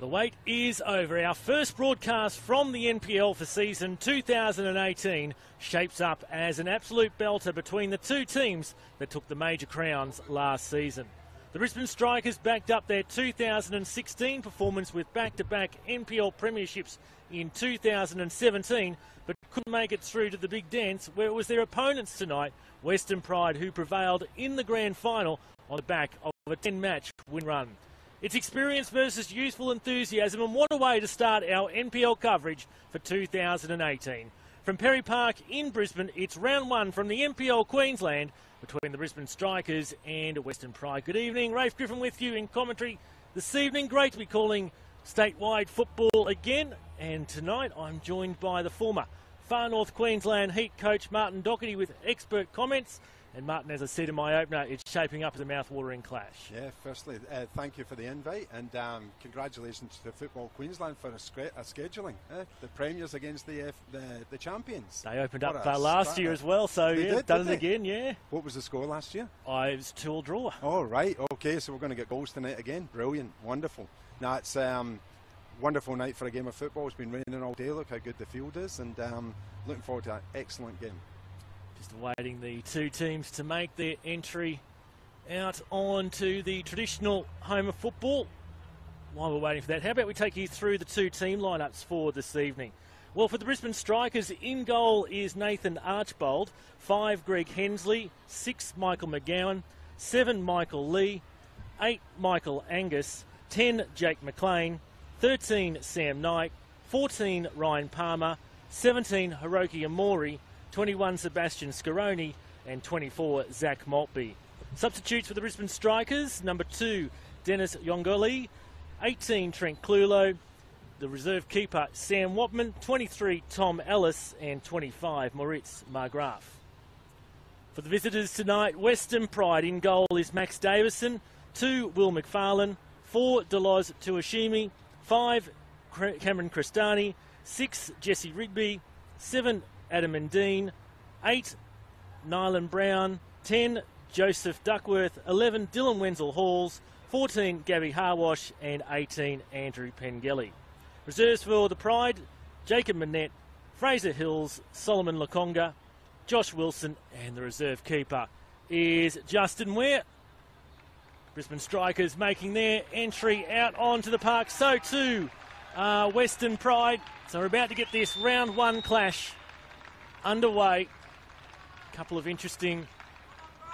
The wait is over. Our first broadcast from the NPL for season 2018 shapes up as an absolute belter between the two teams that took the major crowns last season. The Brisbane Strikers backed up their 2016 performance with back-to-back NPL premierships in 2017, but couldn't make it through to the big dance, where it was their opponents tonight, Western Pride, who prevailed in the grand final on the back of a 10-match win run. It's experience versus youthful enthusiasm, and what a way to start our NPL coverage for 2018. From Perry Park in Brisbane, it's round one from the NPL Queensland between the Brisbane Strikers and Western Pride. Good evening, Rafe Griffin with you in commentary this evening. Great to be calling statewide football again, and tonight I'm joined by the former Far North Queensland Heat coach Martin Docherty with expert comments. And Martin, as I said in my opener, it's shaping up as a mouth-watering clash. Yeah, firstly, thank you for the invite, and congratulations to Football Queensland for a scheduling. The premiers against the champions. They opened up last year as well, so yeah, done it again, yeah. What was the score last year? It was 2-2 draw. Oh, right, okay, so we're going to get goals tonight again. Brilliant, wonderful. Now, it's wonderful night for a game of football. It's been raining all day, look how good the field is, and looking forward to an excellent game. Just awaiting the two teams to make their entry out onto the traditional home of football. While we're waiting for that, how about we take you through the two team lineups for this evening? Well, for the Brisbane Strikers, in goal is Nathan Archbold, 5 Greg Hensley, 6 Michael McGowan, 7 Michael Lee, 8 Michael Angus, 10 Jake McLean, 13 Sam Knight, 14 Ryan Palmer, 17 Hiroki Amori, 21 Sebastian Scaroni, and 24 Zach Maltby. Substitutes for the Brisbane Strikers, number 2 Dennis Yongoli, 18 Trent Clulo, the reserve keeper Sam Watman, 23 Tom Ellis, and 25 Moritz Margraf. For the visitors tonight, Western Pride in goal is Max Davison, 2 Will McFarlane, 4 Deloz Tuashimi, 5 Cameron Cristani, 6 Jesse Rigby, 7 Adam and Dean, 8 Nylan Brown, 10 Joseph Duckworth, 11 Dylan Wenzel Halls, 14 Gabby Harwash, and 18 Andrew Pengelly. Reserves for the Pride, Jacob Manette, Fraser Hills, Solomon Lakonga, Josh Wilson, and the reserve keeper is Justin Ware. Brisbane Strikers making their entry out onto the park, so too Western Pride. So we're about to get this round one clash underway. A couple of interesting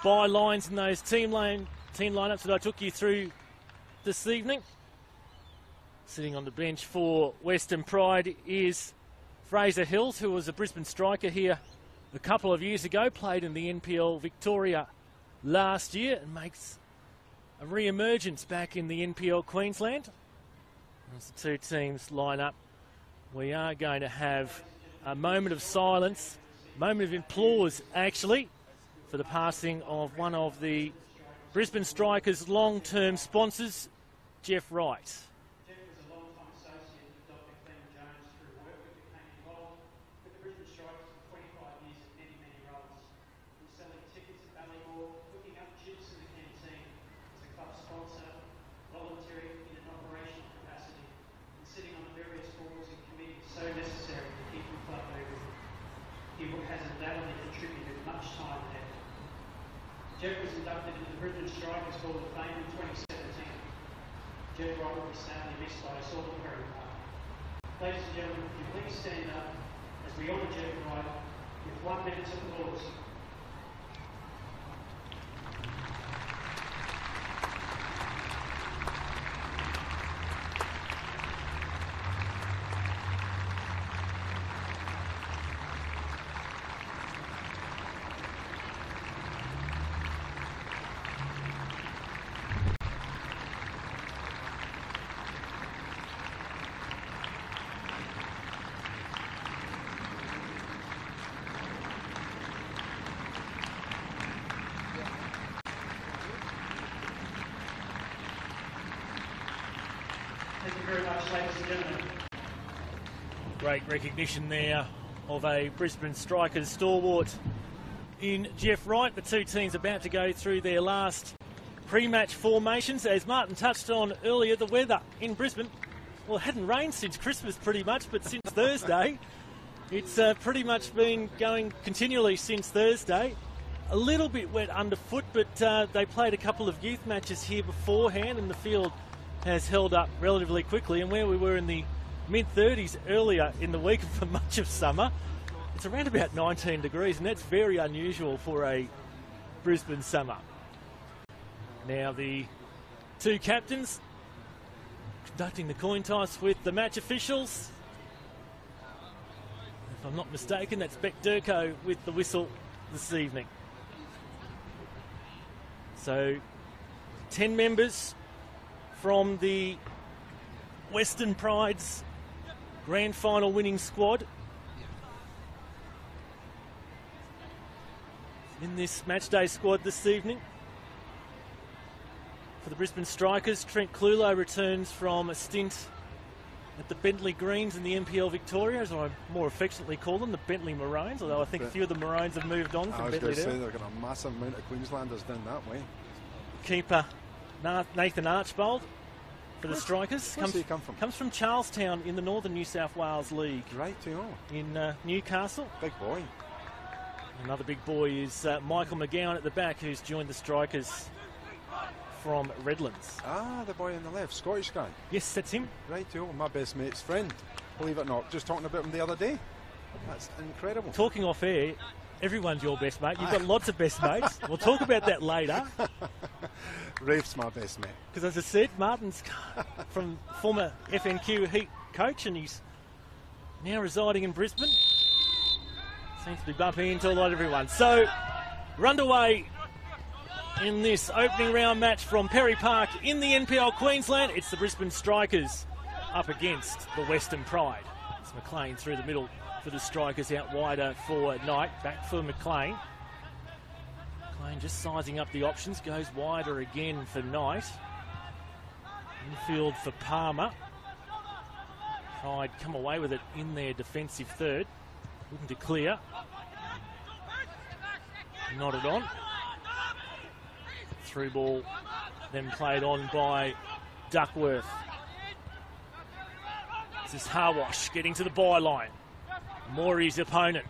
bylines in those team lineups that I took you through this evening. Sitting on the bench for Western Pride is Fraser Hills, who was a Brisbane Striker here a couple of years ago, played in the NPL Victoria last year and makes a re-emergence back in the NPL Queensland. As the two teams line up, we are going to have a moment of silence, moment of applause actually, for the passing of one of the Brisbane Strikers' long-term sponsors, Jeff Wright. Jeff was a long-time associate with Dr. Clem Jones through work that became involved with the Brisbane Strikers for 25 years in many, many roles. From selling tickets at Ballymore, cooking up chips in the canteen as a club sponsor, volunteering in an operational capacity, and sitting on the various boards and committees so necessary to keep the club moving. He has undoubtedly contributed much time and effort. Jeff was inducted into the Brisbane Strikers Hall of Fame in 2017. Jeff Wright will be sadly missed by us all at Perry Park. Ladies and gentlemen, would you please stand up as we honour Jeff Wright with 1 minute's applause. Thank you very much, ladies and gentlemen. Great recognition there of a Brisbane Strikers stalwart in Jeff Wright. The two teams about to go through their last pre-match formations. As Martin touched on earlier, the weather in Brisbane Well, it hadn't rained since Christmas pretty much, but since Thursday, it's pretty much been going continually since Thursday. A little bit wet underfoot, but they played a couple of youth matches here beforehand, and the field has held up relatively quickly. And where we were in the mid-30s earlier in the week for much of summer, it's around about 19 degrees, and that's very unusual for a Brisbane summer. Now the two captains conducting the coin toss with the match officials. If I'm not mistaken, that's Beck Durko with the whistle this evening. So 10 members from the Western Pride's grand final winning squad in this matchday squad this evening. For the Brisbane Strikers, Trent Clulo returns from a stint at the Bentley Greens in the NPL Victoria, as I more affectionately call them, the Bentley Maroons, although I think a few of the Maroons have moved on from Bentley. I was going to say they've got a massive amount of Queenslanders down that way. Keeper Nathan Archbold for the Strikers. Where's he come from? Comes from Charlestown in the Northern New South Wales League. Right, in Newcastle. Big boy. Another big boy is Michael McGowan at the back, who's joined the Strikers from Redlands. Ah, the boy on the left, Scottish guy. Yes, that's him. Right, my best mate's friend. Believe it or not, just talking about him the other day. That's incredible. Talking off air, everyone's your best mate. You've got lots of best mates. We'll talk about that later. Rafe's my best mate. Because as I said, Martin's from former FNQ Heat coach, and he's now residing in Brisbane. Seems to be bumping into a lot of everyone. So, we're underway in this opening round match from Perry Park in the NPL Queensland. It's the Brisbane Strikers up against the Western Pride. It's McLean through the middle for the Strikers, out wider for Knight. Back for McLean. McLean just sizing up the options. Goes wider again for Knight. Infield for Palmer. Pride come away with it in their defensive third. Looking to clear. Nodded on. Through ball, then played on by Duckworth. This is Harwash getting to the byline. Maury's opponent.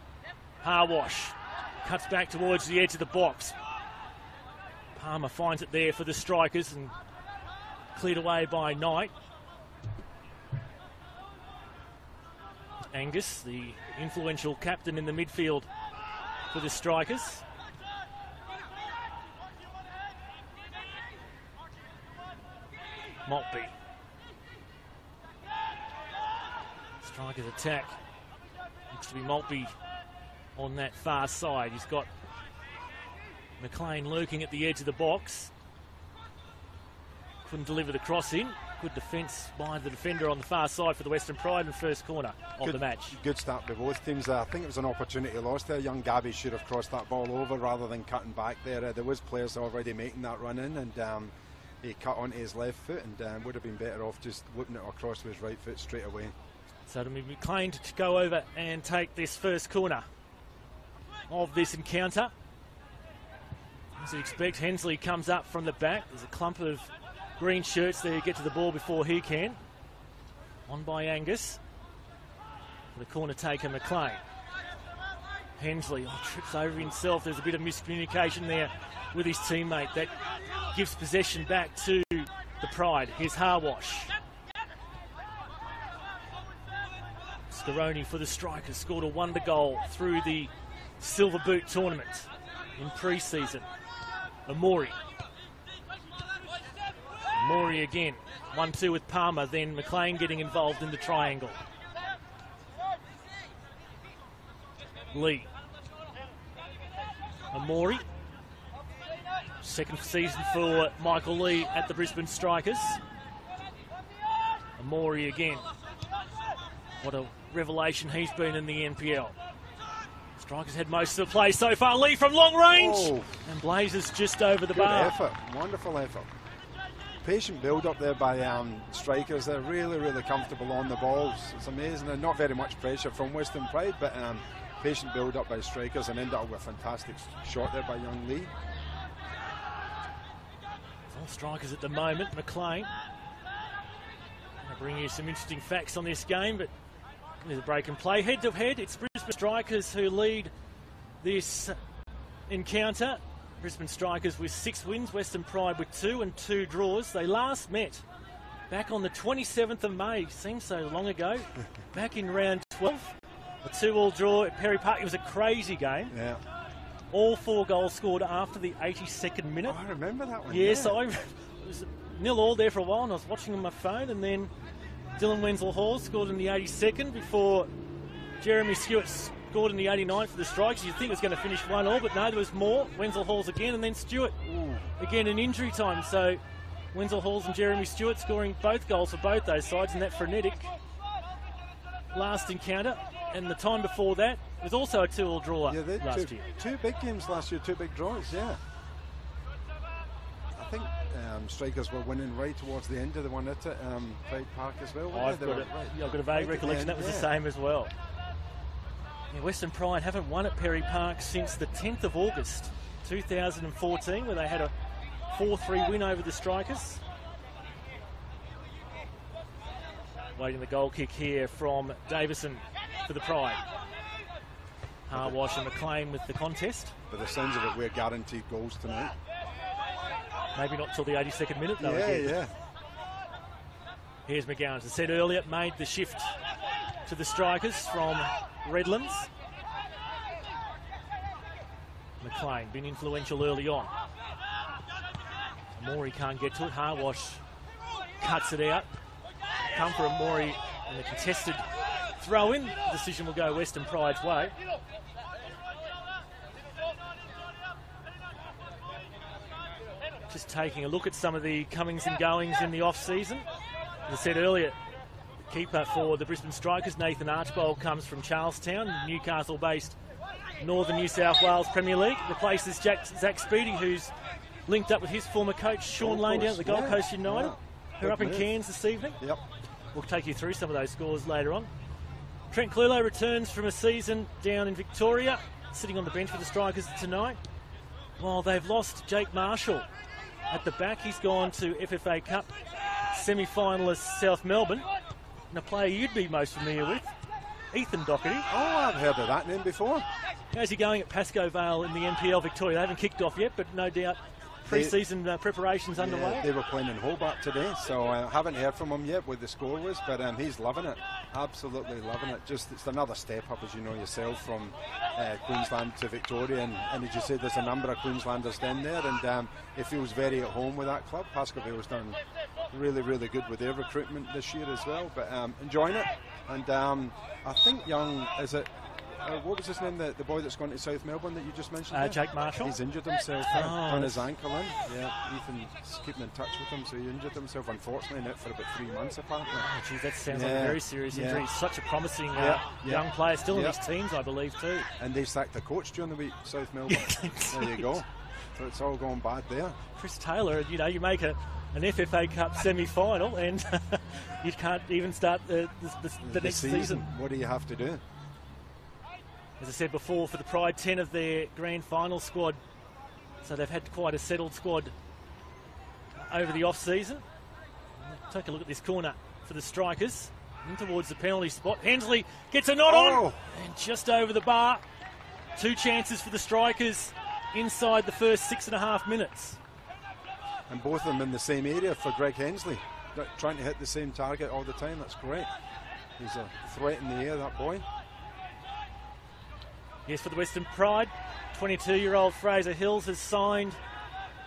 Harwash cuts back towards the edge of the box. Palmer finds it there for the Strikers and cleared away by Knight. Angus, the influential captain in the midfield for the Strikers. Maltby. Strikers attack. Looks to be Maltby on that far side. He's got McLean lurking at the edge of the box. Couldn't deliver the cross in. Good defence by the defender on the far side for the Western Pride in the first corner of the match. Good start by both teams. I think it was an opportunity lost there. Young Gabby should have crossed that ball over rather than cutting back there. There was players already making that run in, and he cut onto his left foot and would have been better off just whipping it across with his right foot straight away. So it'll be McLean to go over and take this first corner of this encounter. As you expect, Hensley comes up from the back. There's a clump of green shirts there, get to the ball before he can. On by Angus. For the corner taker, McLean. Hensley trips over himself. There's a bit of miscommunication there with his teammate. That gives possession back to the Pride. Here's Harwash. Scaroni for the Strikers scored a wonder goal through the Silver Boot tournament in pre-season. Amori. Amori again. 1-2 with Palmer, then McLean getting involved in the triangle. Lee. Amori. Second season for Michael Lee at the Brisbane Strikers. Amori again. What a revelation he's been in the NPL. Strikers had most of the play so far. Lee from long range. And blazes just over the bar. Good effort. Wonderful effort. Patient build up there by Strikers. They're really, really comfortable on the balls. It's amazing, and not very much pressure from Western Pride, but patient build up by Strikers and end up with a fantastic shot there by young Lee. It's all Strikers at the moment. McLean bring you some interesting facts on this game, but there's a break and play. Head to head, it's Brisbane Strikers who lead this encounter. Brisbane Strikers with 6 wins, Western Pride with 2 and 2 draws. They last met back on the 27th of May, seems so long ago, back in round 12. A 2-all draw at Perry Park. It was a crazy game. Yeah. All 4 goals scored after the 82nd minute. Oh, I remember that one. Yes, yeah. it was 0-0 there for a while, and I was watching on my phone, and then Dylan Wenzel-Hall scored in the 82nd before Jeremy Stewart scored in the 89th for the Strikers. You'd think it was going to finish 1-1, but no, there was more. Wenzel-Hall's again, and then Stewart again in injury time. So Wenzel-Hall's and Jeremy Stewart scoring both goals for both those sides in that frenetic last encounter. And the time before that was also a 2-all draw last year. 2 big games last year, 2 big draws, yeah. I think Strikers were winning right towards the end of the one at Pride Park as well. I've got a vague recollection that was the same as well. Yeah, Western Pride haven't won at Perry Park since the 10th of August 2014, where they had a 4-3 win over the Strikers. Waiting the goal kick here from Davison for the Pride. Harwash and McLean with the contest. By the sounds of it, we're guaranteed goals tonight. Maybe not till the 82nd minute, though. Yeah. Here's McGowan. As I said earlier, made the shift to the Strikers from Redlands. McLean been influential early on. Maury can't get to it. Harwash cuts it out. Come for a Maury and the contested throw-in. The decision will go Western Pride's way. Just taking a look at some of the comings and goings in the off-season. As I said earlier, the keeper for the Brisbane Strikers, Nathan Archbold, comes from Charlestown, Newcastle-based Northern New South Wales Premier League. Replaces Zach Speedy, who's linked up with his former coach, Sean Lane, down at the Gold Coast United. Who are up in Cairns this evening. Yep. We'll take you through some of those scores later on. Trent Clelo returns from a season down in Victoria, sitting on the bench for the Strikers tonight. While they've lost Jake Marshall at the back, he's gone to FFA Cup semi-finalist South Melbourne. And a player you'd be most familiar with, Ethan Doherty. Oh, I've heard of that name before. How's he going at Pascoe Vale in the NPL Victoria? They haven't kicked off yet, but no doubt pre-season preparations underway. They were playing in Hobart today, so I haven't heard from him yet what the score was, but he's loving it, absolutely loving it. Just it's another step up, as you know yourself, from Queensland to Victoria, and as you said, there's a number of Queenslanders down there, and he feels very at home with that club. Pascoe Vale's done really, really good with their recruitment this year as well, but enjoying it. And I think Young, is it? What was his name? The boy that's gone to South Melbourne that you just mentioned? Jake Marshall. He's injured himself on his ankle in. Yeah, Ethan's keeping in touch with him, so he injured himself, unfortunately, out for about 3 months apparently. Oh, geez, that sounds like a very serious injury. He's such a promising young player, still in his teens, I believe, too. And they sacked the coach during the week, South Melbourne. There you go. So it's all going bad there. Chris Taylor, you make an FFA Cup semi-final and you can't even start the next season. What do you have to do? As I said before, for the Pride, 10 of their grand final squad. So they've had quite a settled squad over the off-season. Take a look at this corner for the Strikers. In towards the penalty spot. Hensley gets a nod on. And just over the bar. 2 chances for the Strikers inside the first 6.5 minutes. And both of them in the same area for Greg Hensley. Trying to hit the same target all the time. That's great. He's a threat in the air, that boy. Yes, for the Western Pride, 22-year-old Fraser Hills has signed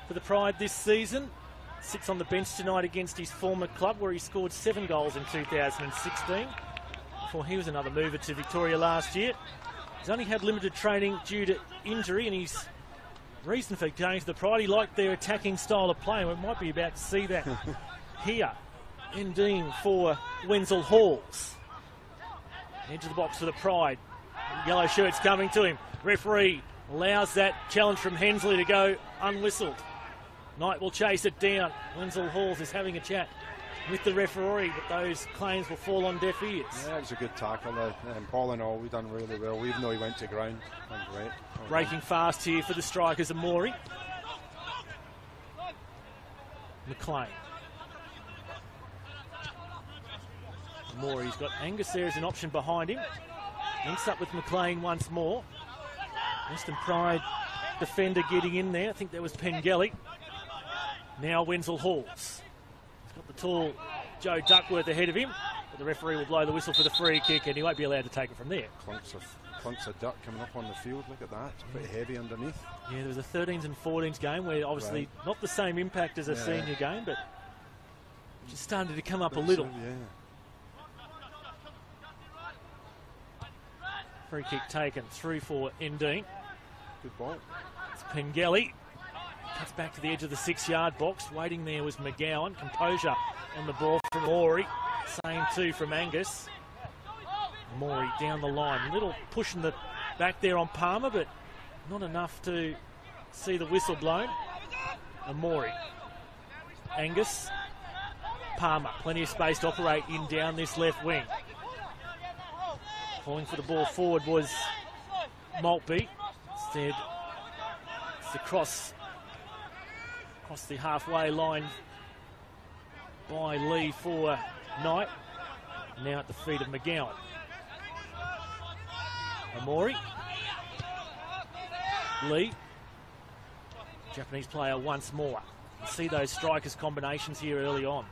for the Pride this season. Sits on the bench tonight against his former club, where he scored 7 goals in 2016. Before he was another mover to Victoria last year. He's only had limited training due to injury, and his reason for going to the Pride, he liked their attacking style of play, and we might be about to see that here. Endine for Wenzel-Halls. Edge of the box for the Pride. Yellow shirts coming to him. Referee allows that challenge from Hensley to go unwhistled. Knight will chase it down. Wenzel-Halls is having a chat with the referee, but those claims will fall on deaf ears. Yeah, it was a good tackle there. And all in all, we've done really well, even though he went to ground. Done great. Breaking fast here for the Strikers, Amori. McLean. Maury's got Angus there as an option behind him. Links up with McLean once more. Western Pride defender getting in there. I think that was Pengelly. Now Wenzel Halls. He's got the tall Joe Duckworth ahead of him. But the referee will blow the whistle for the free kick and he won't be allowed to take it from there. Clumps of duck coming up on the field. Look at that. It's pretty heavy underneath. Yeah, there was a 13s and 14s game where obviously not the same impact as a senior game, but just starting to come up a little. Yeah. Free kick taken through for Endine. Good ball. It's Pengelly. Cuts back to the edge of the 6-yard box. Waiting there was McGowan. Composure on the ball from Maury. Same too from Angus. Maury down the line. Little push in the back there on Palmer, but not enough to see the whistle blown. And Maury. Angus. Palmer. Plenty of space to operate in down this left wing. Falling for the ball forward was Maltby. Instead, it's the cross across the halfway line by Lee for Knight. Now at the feet of McGowan. Amori. Lee. Japanese player once more. You see those strikers combinations here early on.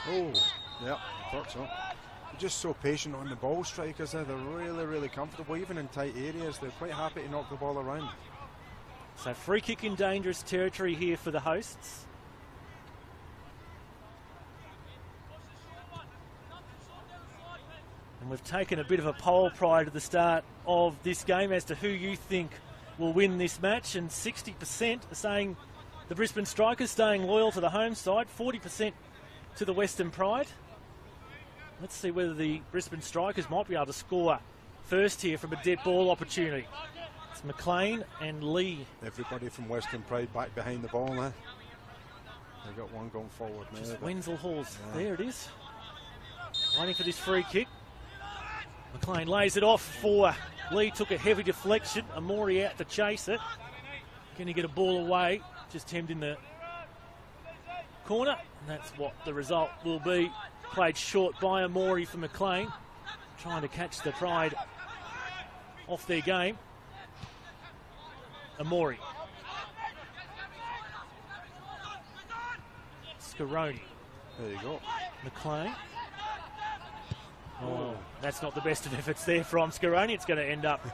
Oh, yeah, I thought so. They're just so patient on the ball, strikers. They're really, really comfortable, even in tight areas. They're quite happy to knock the ball around. So free kick in dangerous territory here for the hosts. And we've taken a bit of a poll prior to the start of this game as to who you think will win this match, and 60% are saying the Brisbane Strikers staying loyal to the home side, 40% to the Western Pride. Let's see whether the Brisbane Strikers might be able to score first here from a dead ball opportunity. It's McLean and Lee. Everybody from Western Pride back behind the ball now. They've got one going forward now. Just Wenzel Halls. Yeah. There it is. Waiting for this free kick. McLean lays it off for Lee. Took a heavy deflection. Amori out to chase it. Can he get a ball away? Just hemmed in the corner. And that's what the result will be. Played short by Amori for McLean. Trying to catch the Pride off their game. Amori. Scaroni. There you go. McLean. Oh, that's not the best of efforts there from Scaroni. It's going to end up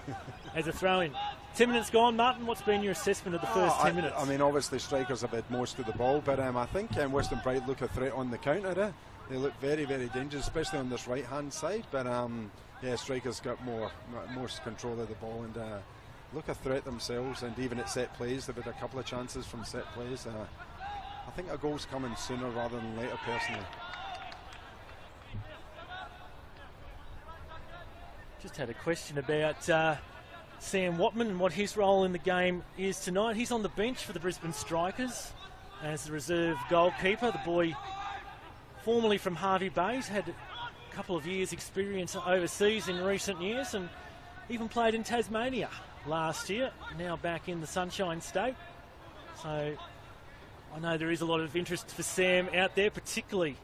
as a throw-in. 10 minutes gone. Martin, what's been your assessment of the first 10 minutes? I mean, obviously Strikers have had most of the ball, but I think Western Pride look a threat on the counter. They look very, very dangerous, especially on this right-hand side. But yeah, Strikers got more control of the ball and look a threat themselves. And even at set plays, they've had a couple of chances from set plays. I think a goal's coming sooner rather than later, personally. Just had a question about Sam Watman and what his role in the game is tonight. He's on the bench for the Brisbane Strikers as the reserve goalkeeper. The boy, formerly from Harvey Bays, had a couple of years' experience overseas in recent years and even played in Tasmania last year, now back in the Sunshine State. So I know there is a lot of interest for Sam out there, particularly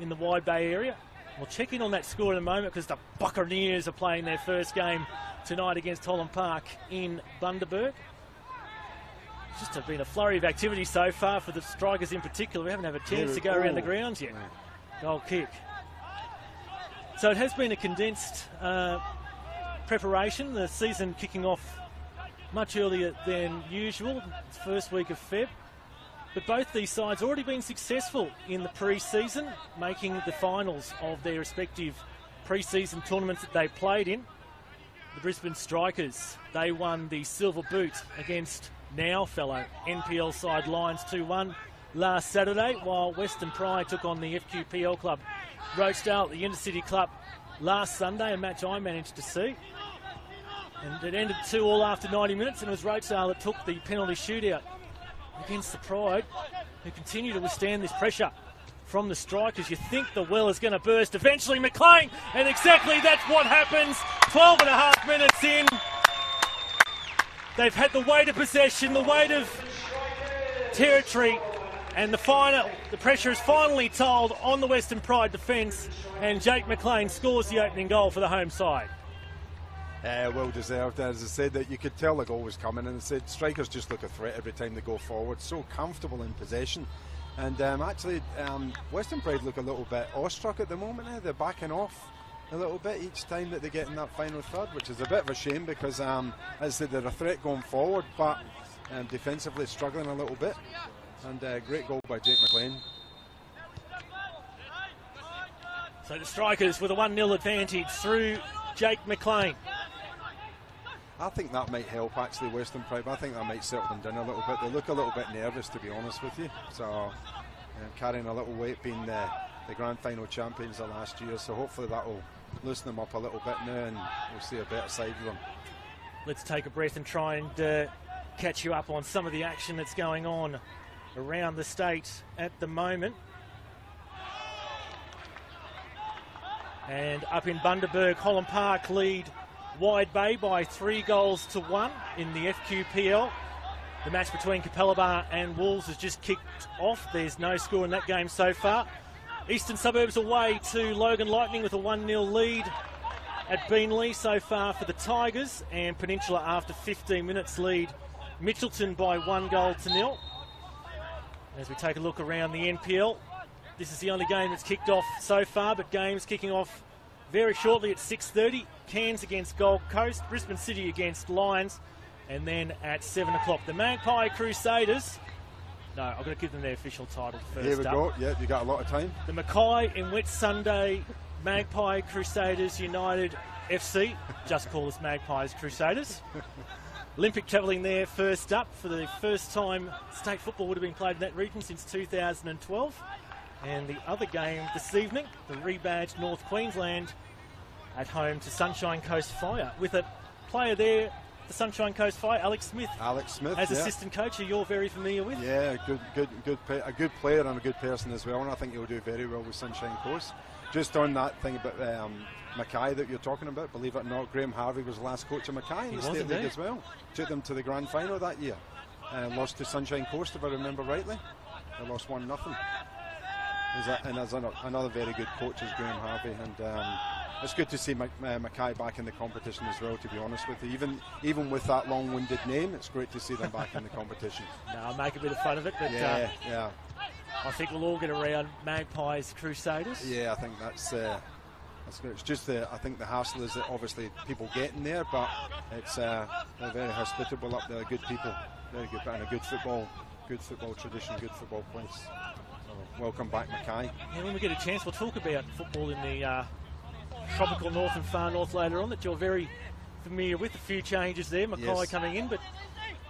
in the Wide Bay area. We'll check in on that score in a moment because the Buccaneers are playing their first game tonight against Holland Park in Bundaberg. It's just been a flurry of activity so far for the Strikers in particular. We haven't had a chance to go around the grounds yet. Goal kick. So it has been a condensed preparation. The season kicking off much earlier than usual. It's first week of Feb. But both these sides already been successful in the pre-season, making the finals of their respective pre-season tournaments that they played in. The Brisbane Strikers, they won the silver boot against now fellow NPL side Lions 2-1 last Saturday, while Western Pride took on the FQPL club Rochedale at the Intercity Club last Sunday, a match I managed to see. And it ended 2-2 after 90 minutes, and it was Rochedale that took the penalty shootout against the Pride, who continue to withstand this pressure from the Strikers. You think the well is going to burst eventually. McLean, and exactly that's what happens. 12 and a half minutes in. They've had the weight of possession, the weight of territory And the pressure is finally told on the Western Pride defence, and Jake McLean scores the opening goal for the home side. Well deserved. As I said, that you could tell the goal was coming, and I said strikers just look a threat every time they go forward. So comfortable in possession, and actually Western Pride look a little bit awestruck at the moment. They're backing off a little bit each time that they get in that final third, which is a bit of a shame because, as I said, they're a threat going forward, but defensively struggling a little bit. And great goal by Jake McLean. So the Strikers with a 1-0 advantage through Jake McLean. I think that might help actually Western Pride. I think that might settle them down a little bit. They look a little bit nervous, to be honest with you. So carrying a little weight, being the grand final champions of last year. So hopefully that will loosen them up a little bit now, and we'll see a better side of them. Let's take a breath and try and catch you up on some of the action that's going on around the state at the moment. And up in Bundaberg, Holland Park lead Wide Bay by 3-1 in the FQPL. The match between Capalaba and Wolves has just kicked off. There's no score in that game so far. Eastern Suburbs away to Logan Lightning with a 1-0 lead at Beanley so far for the Tigers, and Peninsula after 15 minutes lead Mitchelton by 1-0. As we take a look around the NPL, this is the only game that's kicked off so far, but games kicking off very shortly at 6:30. Cairns against Gold Coast, Brisbane City against Lions, and then at 7 o'clock, the Magpie Crusaders. No, I'm going to give them their official title first. Here we go. Yeah, you got a lot of time. The Mackay and Wet Sunday Magpie Crusaders United FC. Just call us Magpies Crusaders. Olympic travelling there first up. For the first time, state football would have been played in that region since 2012. And the other game this evening, the rebadged North Queensland at home to Sunshine Coast Fire, with a player there, the Sunshine Coast Fire, Alex Smith. Alex Smith, as assistant coach, who you're very familiar with. Yeah, a good player and a good person as well, and I think he'll do very well with Sunshine Coast. Just on that thing about Mackay that you're talking about, believe it or not, Graham Harvey was the last coach of Mackay in the State League as well. Took them to the grand final that year. Lost to Sunshine Coast, if I remember rightly. They lost 1-0. And as another very good coach is Graham Harvey, and it's good to see Mackay back in the competition as well, to be honest with you. Even with that long-winded name, it's great to see them back in the competition. No, I'll make a bit of fun of it, but yeah. I think we'll all get around Magpies Crusaders. Yeah, I think that's good. It's just I think the hassle is that obviously people get in there, but it's they're very hospitable up there, good people, very good, and a good football tradition, good football place. So, welcome back, Mackay. Yeah, when we get a chance, we'll talk about football in the tropical north and far north later on that you're very familiar with. A few changes there, Mackay coming in, but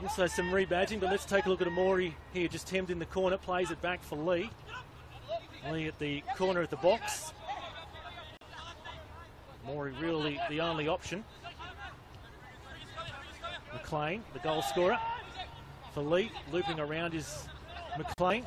also some rebadging. But let's take a look at Amori here, just hemmed in the corner, plays it back for Lee. Lee at the corner of the box. Amori really the only option. McLean, the goal scorer for Lee, looping around is McLean.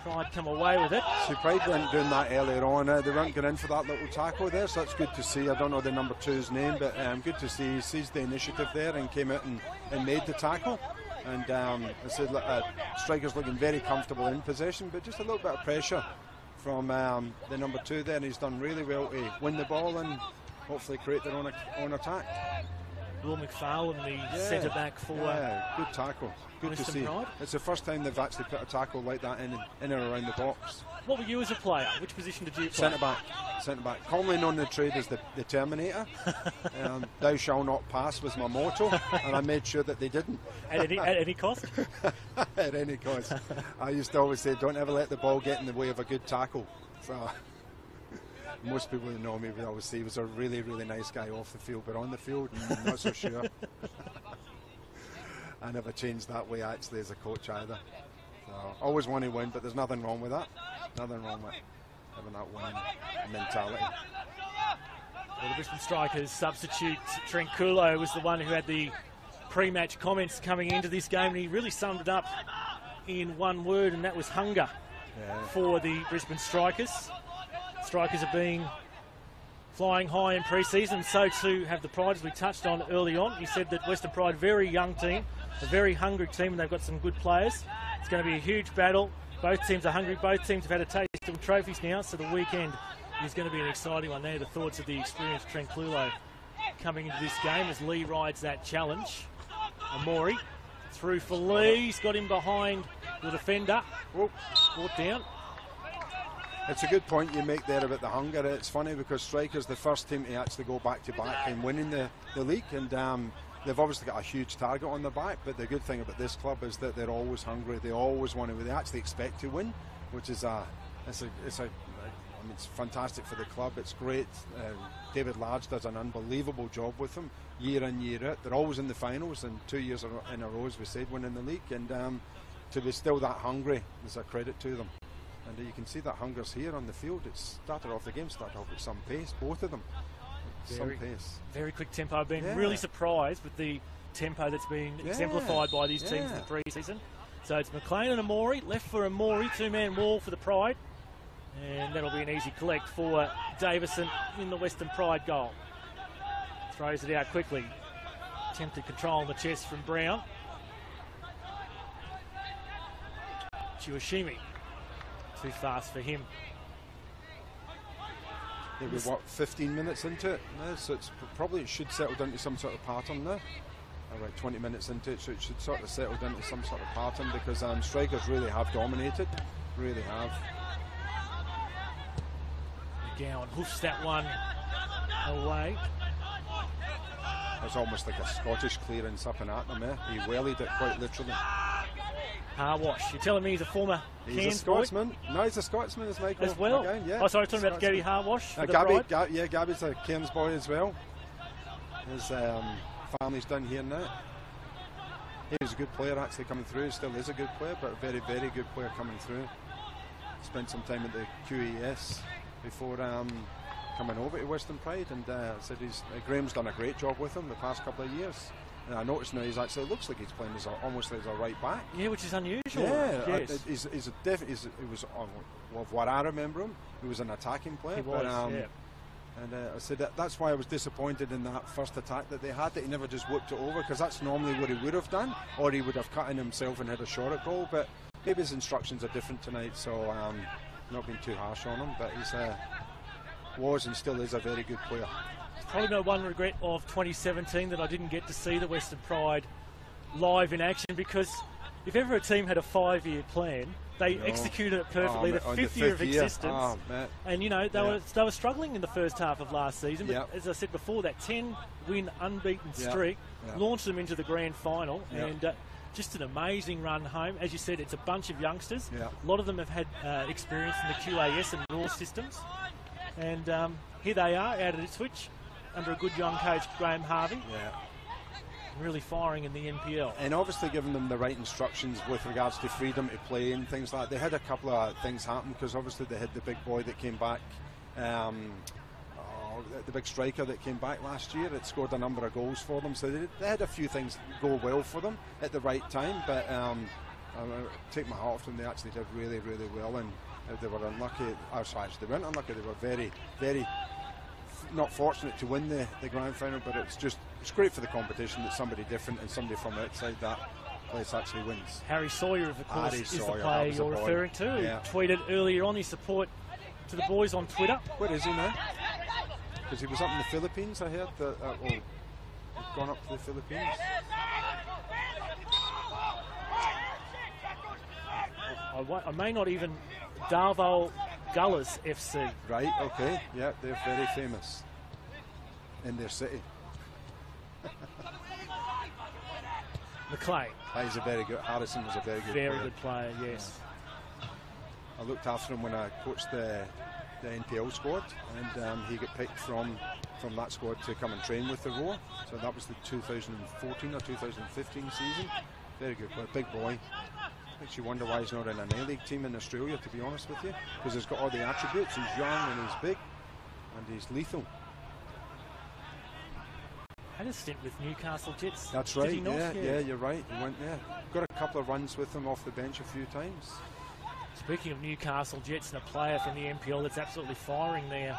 Pride come away with it. So Pride weren't doing that earlier on. They weren't going in for that little tackle there, so that's good to see. I don't know the number 2's name, but good to see he seized the initiative there and came out and made the tackle. And I said Striker's looking very comfortable in possession, but just a little bit of pressure from the number 2 there, and he's done really well to win the ball and hopefully create their own attack. Will McFarlane, the centre back for good tackle. Good to see. Pride. It's the first time they've actually put a tackle like that in and around the box. What were you as a player? Which position did you play? Centre back. Commonly known in the trade as the Terminator. Thou shall not pass was my motto, and I made sure that they didn't. At any cost? At any cost. I used to always say, don't ever let the ball get in the way of a good tackle. So most people who know me would always say he was a really, really nice guy off the field, but on the field, I'm not so sure. I never changed that way actually as a coach either. So always want to win, but there's nothing wrong with that. Nothing wrong with having that winning mentality. Well, the Brisbane Strikers substitute Tranquillo was the one who had the pre-match comments coming into this game, and he really summed it up in one word, and that was hunger for the Brisbane Strikers. Strikers have been flying high in pre-season, so too have the Pride, as we touched on early on. He said that Western Pride, very young team, a very hungry team, and they've got some good players. It's going to be a huge battle. Both teams are hungry. Both teams have had a taste of trophies now, so the weekend is going to be an exciting one there. The thoughts of the experienced Trent Clulo coming into this game as Lee rides that challenge. Amori through for Lee. He's got him behind the defender. Brought down. It's a good point you make there about the hunger. It's funny because Striker's the first team to actually go back-to-back and winning the league, and they've obviously got a huge target on their back, but the good thing about this club is that they're always hungry. They always want to. They actually expect to win, which is it's fantastic for the club. It's great. David Large does an unbelievable job with them year in, year out. They're always in the finals, and 2 years in a row, as we said, winning the league, and to be still that hungry is a credit to them. And you can see that hunger's here on the field. It started off with some pace, both of them. Some pace. Very quick tempo. I've been really surprised with the tempo that's been exemplified by these teams in the pre-season. So it's McLean and Amori. Left for Amori, two-man wall for the Pride. And that'll be an easy collect for Davison in the Western Pride goal. Throws it out quickly. Attempted control on the chest from Brown. Chiwashimi. Too fast for him. Maybe 15 minutes into it now, so it's probably, it should settle down to some sort of pattern now. About 20 minutes into it, so it should sort of settle down to some sort of pattern, because strikers really have dominated, really have. McGowan hoofs that one away. It's almost like a Scottish clearance up and at them, He wellied it quite literally. Harwash. You're telling me he's a former Cairns Scotsman? boy? No, he's a Scotsman, as Michael. As well? Again, Oh, sorry, talking about Gary Harwash. Gabby's a Cairns boy as well. His family's down here now. He was a good player actually coming through. He still is a good player, but a very, very good player coming through. Spent some time at the QES before coming over to Western Pride, and said Graham's done a great job with him the past couple of years. And I noticed now it looks like he's playing almost as a right back. Yeah, which is unusual. Yeah, yes. Of what I remember him, he was an attacking player. He was, And I said that's why I was disappointed in that first attack that they had, that he never just whipped it over, because that's normally what he would have done, or he would have cut in himself and had a shot at goal. But maybe his instructions are different tonight, so not being too harsh on him. But he's was and still is a very good player. Probably my one regret of 2017 that I didn't get to see the Western Pride live in action, because if ever a team had a 5-year plan, they executed it perfectly. The fifth year of existence, and they were struggling in the first half of last season. But as I said before, that 10-win unbeaten streak launched them into the grand final, and just an amazing run home. As you said, it's a bunch of youngsters. A lot of them have had experience in the QAS and RAW systems, and here they are out at Ipswich under a good young coach, Graham Harvey. Really firing in the NPL. And obviously giving them the right instructions with regards to freedom to play and things like that. They had a couple of things happen, because obviously they had the big boy that came back, the big striker that came back last year. It scored a number of goals for them. So they had a few things go well for them at the right time. But I take my hat off to them. They actually did really, really well. And they were unlucky. They weren't unlucky. They were very, very not fortunate to win the grand final, but it's great for the competition that somebody different and somebody from outside that place actually wins. Harry Sawyer, of course, is the player you're referring to. He tweeted earlier on his support to the boys on Twitter. Where is he now? Because he was up in the Philippines, I heard. He'd gone up to the Philippines. I may not even Davao Gullers FC. Right, okay. Yeah, they're very famous in their city. McLean. He's a very good. Harrison was a very good player. Very good player, yes. I looked after him when I coached the NPL squad, and he got picked from that squad to come and train with the Roar. So that was the 2014 or 2015 season. Very good player, big boy. Makes you wonder why he's not in an A-League team in Australia, to be honest with you, because he's got all the attributes. He's young and he's big and he's lethal. Had a stint with Newcastle Jets. That's right. Yeah, you're right. He went there. Got a couple of runs with them off the bench a few times. Speaking of Newcastle Jets, and a player from the NPL that's absolutely firing there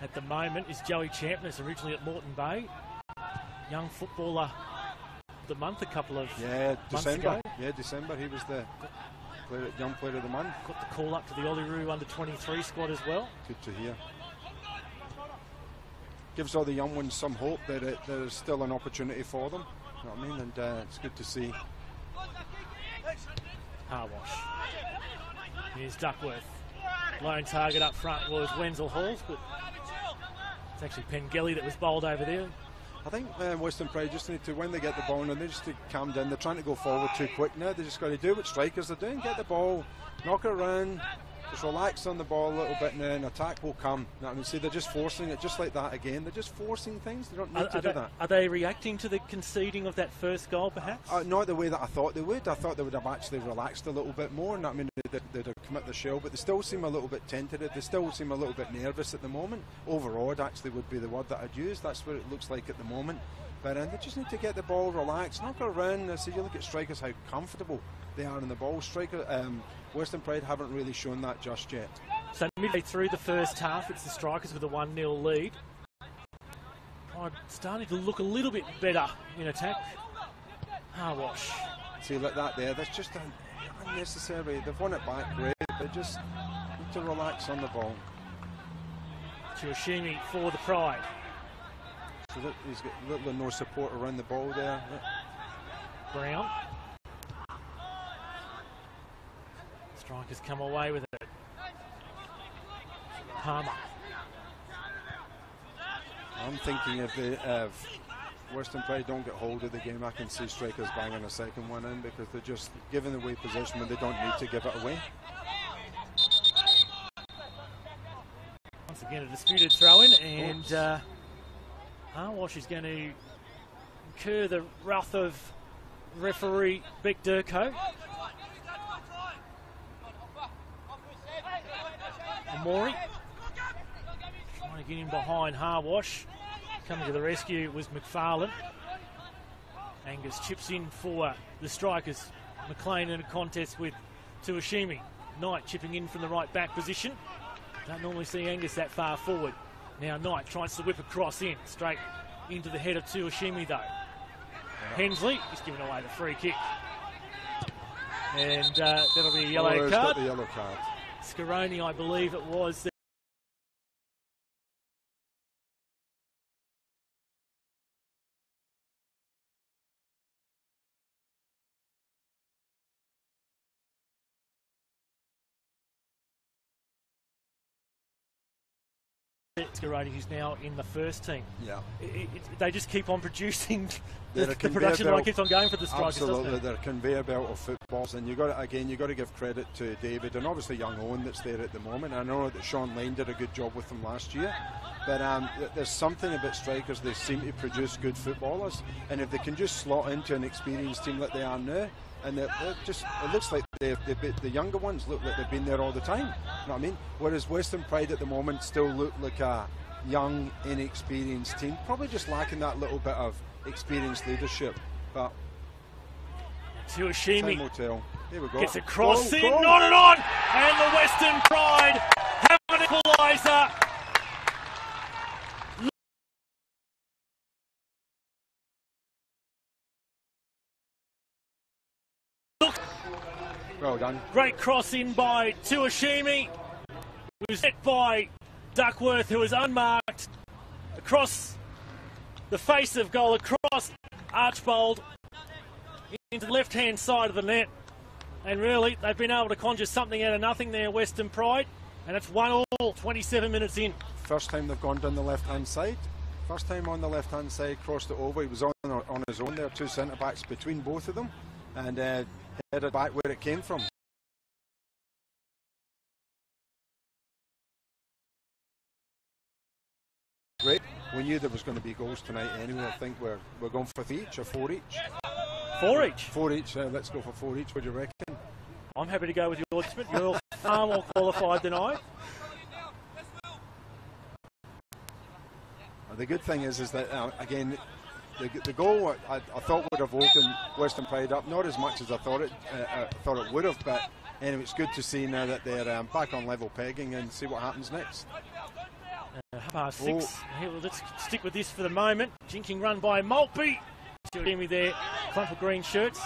at the moment is Joey Champness, originally at Moreton Bay. Young footballer the month a couple of months December. ago. Yeah, December. He was the young player of the month. Got the call up to the Olyroos under-23 squad as well. Good to hear. Gives all the young ones some hope that there is still an opportunity for them. You know what I mean? And it's good to see. Harwash. Here's Duckworth. Lone target up front was Wenzel Halls, but it's actually Pengelly that was bowled over there. I think Western Pride just need to, when they get the ball, and they just need to calm down. They're trying to go forward too quick now. They just got to do what strikers are doing. Get the ball, knock it around, just relax on the ball a little bit, and then attack will come. You know what I mean? See, they're just forcing it, just like that again. They're just forcing things. They don't need to do that. Are they reacting to the conceding of that first goal, perhaps? Not the way that I thought they would. I thought they would have actually relaxed a little bit more. I mean, they'd have come at the shell, but they still seem a little bit tentative. They still seem a little bit nervous at the moment. Overawed, actually, would be the word that I'd use. That's what it looks like at the moment. But they just need to get the ball relaxed, knock it around. See, you look at strikers, how comfortable they are in the ball. Western Pride haven't really shown that just yet. So midway through the first half, it's the Strikers with a 1-0 lead. Pride starting to look a little bit better in attack. Harwash. See, like that there, that's just unnecessary. They've won it back, great. They just need to relax on the ball. Chiyoshimi for the Pride. So look, he's got a little or no support around the ball there. Brown. Strikers come away with it. Palmer. I'm thinking if Western Pride don't get hold of the game, I can see strikers banging a second one in, because they're just giving away possession when they don't need to give it away. Once again, a disputed throw-in, and Harwash is going to incur the wrath of referee Beck Durko. Amori trying to get in behind Harwash. Coming to the rescue was McFarlane. Angus chips in for the Strikers. McLean in a contest with Tuashimi. Knight chipping in from the right back position. Don't normally see Angus that far forward. Now Knight tries to whip across in, straight into the head of Tuashimi though. Hensley is giving away the free kick. And that'll be a yellow card. Got the yellow card. Scaroni, I believe it was. Scaroni, who's now in the first team. Yeah. They just keep on producing. The production line keeps on going for the Strikers. Absolutely, they're a conveyor belt of footballs, and you got to give credit to David and obviously young Owen that's there at the moment. I know that Sean Lane did a good job with them last year, but there's something about strikers. They seem to produce good footballers, and if they can just slot into an experienced team like they are now, and they're just, it looks like the younger ones look like they've been there all the time. You know what I mean? Whereas Western Pride at the moment still look like a young, inexperienced team, probably just lacking that little bit of experienced leadership. But Tuashimi time will tell. Here we go. Gets a cross in, nodded on, and the Western Pride have an equaliser. Well done. Great cross in by Tuashimi, who's hit by Duckworth, who was unmarked, across the face of goal, across Archbold into the left-hand side of the net. And really, they've been able to conjure something out of nothing there, Western Pride, and it's 1-1, 27 minutes in. First time they've gone down the left-hand side. First time on the left-hand side, crossed it over. He was on his own there, two centre-backs between both of them, and headed back where it came from. Great. We knew there was going to be goals tonight anyway. I think we're going for 3 each or 4 each. 4 each? 4 each. Let's go for 4 each. What do you reckon? I'm happy to go with your judgment. You're far more qualified than I. The good thing is that, again, the goal I thought would have woken Western Pride up, not as much as I thought it would have, but anyway, it's good to see now that they're back on level pegging and see what happens next. 6:30. Here, let's stick with this for the moment. Jinking run by Maltby. Jimmy there, clump of green shirts.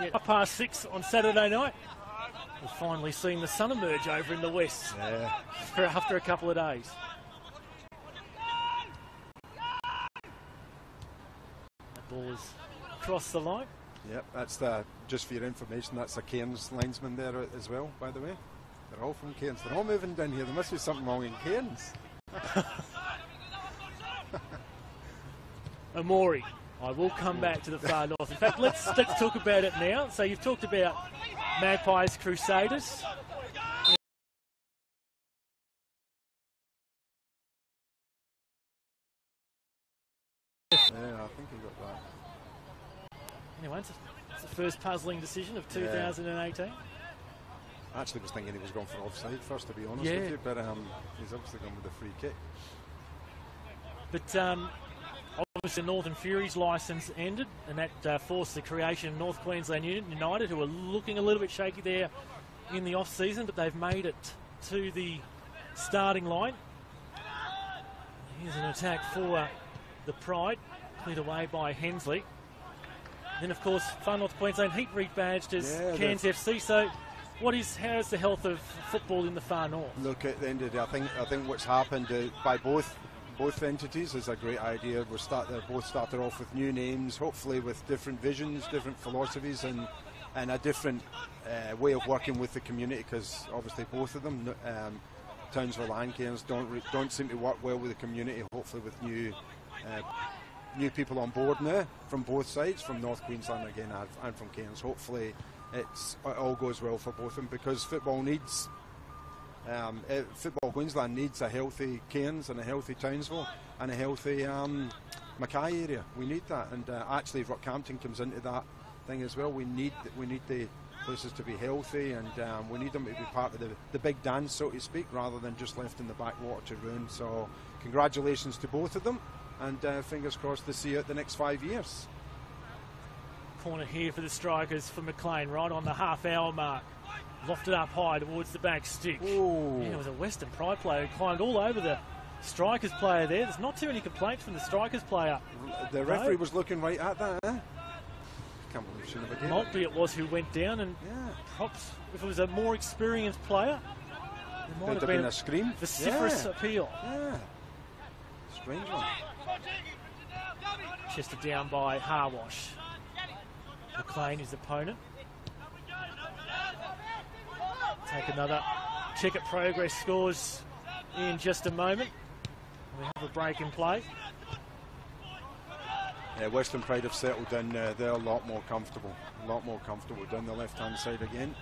Yeah, 6:30 on Saturday night. We've finally seen the sun emerge over in the west after a couple of days. That ball is across the line. Yep, that's just for your information, that's a Cairns linesman there as well, by the way. They're all from Cairns. They're all moving down here. There must be something wrong in Cairns. Amori. I will come back to the far north. In fact, let's talk about it now. So you've talked about Magpies Crusaders. Yeah, I think he got that. Anyway, it's the first puzzling decision of 2018. I actually was thinking he was going for offside first, to be honest with you, but he's obviously gone with the free kick. But obviously Northern Fury's licence ended, and that forced the creation of North Queensland United, who are looking a little bit shaky there in the off-season, but they've made it to the starting line. Here's an attack for the Pride, cleared away by Hensley. Then, of course, Far North Queensland Heat rebadged as Cairns FC. So, how is the health of football in the Far North? Look, at the end of the day, I think what's happened by both entities is a great idea. They're both started off with new names, hopefully with different visions, different philosophies, and a different way of working with the community. Because obviously, both of them, Townsville and Cairns, don't seem to work well with the community. Hopefully, with new people on board now from both sides, from North Queensland again and from Cairns. Hopefully it all goes well for both of them, because football Queensland needs a healthy Cairns and a healthy Townsville and a healthy Mackay area. We need that, and actually Rockhampton comes into that thing as well. We need the places to be healthy, and we need them to be part of the big dance, so to speak, rather than just left in the backwater to ruin. So congratulations to both of them, and fingers crossed to see out the next 5 years. Corner here for the Strikers for McLean, right on the half-hour mark. Lofted up high towards the back stick. Ooh. Yeah, it was a Western Pride player who climbed all over the Strikers player there. There's not too many complaints from the Strikers player. The referee was looking right at that, eh? Can't believe she never gave Maltby it was who went down, and perhaps if it was a more experienced player, there might have been a scream. Vociferous appeal. Yeah. Strange one. Chested down by Harwash. McLean, his opponent. Take another check at progress scores in just a moment. We have a break in play. Yeah, Western Pride have settled in. They're a lot more comfortable down the left-hand side again.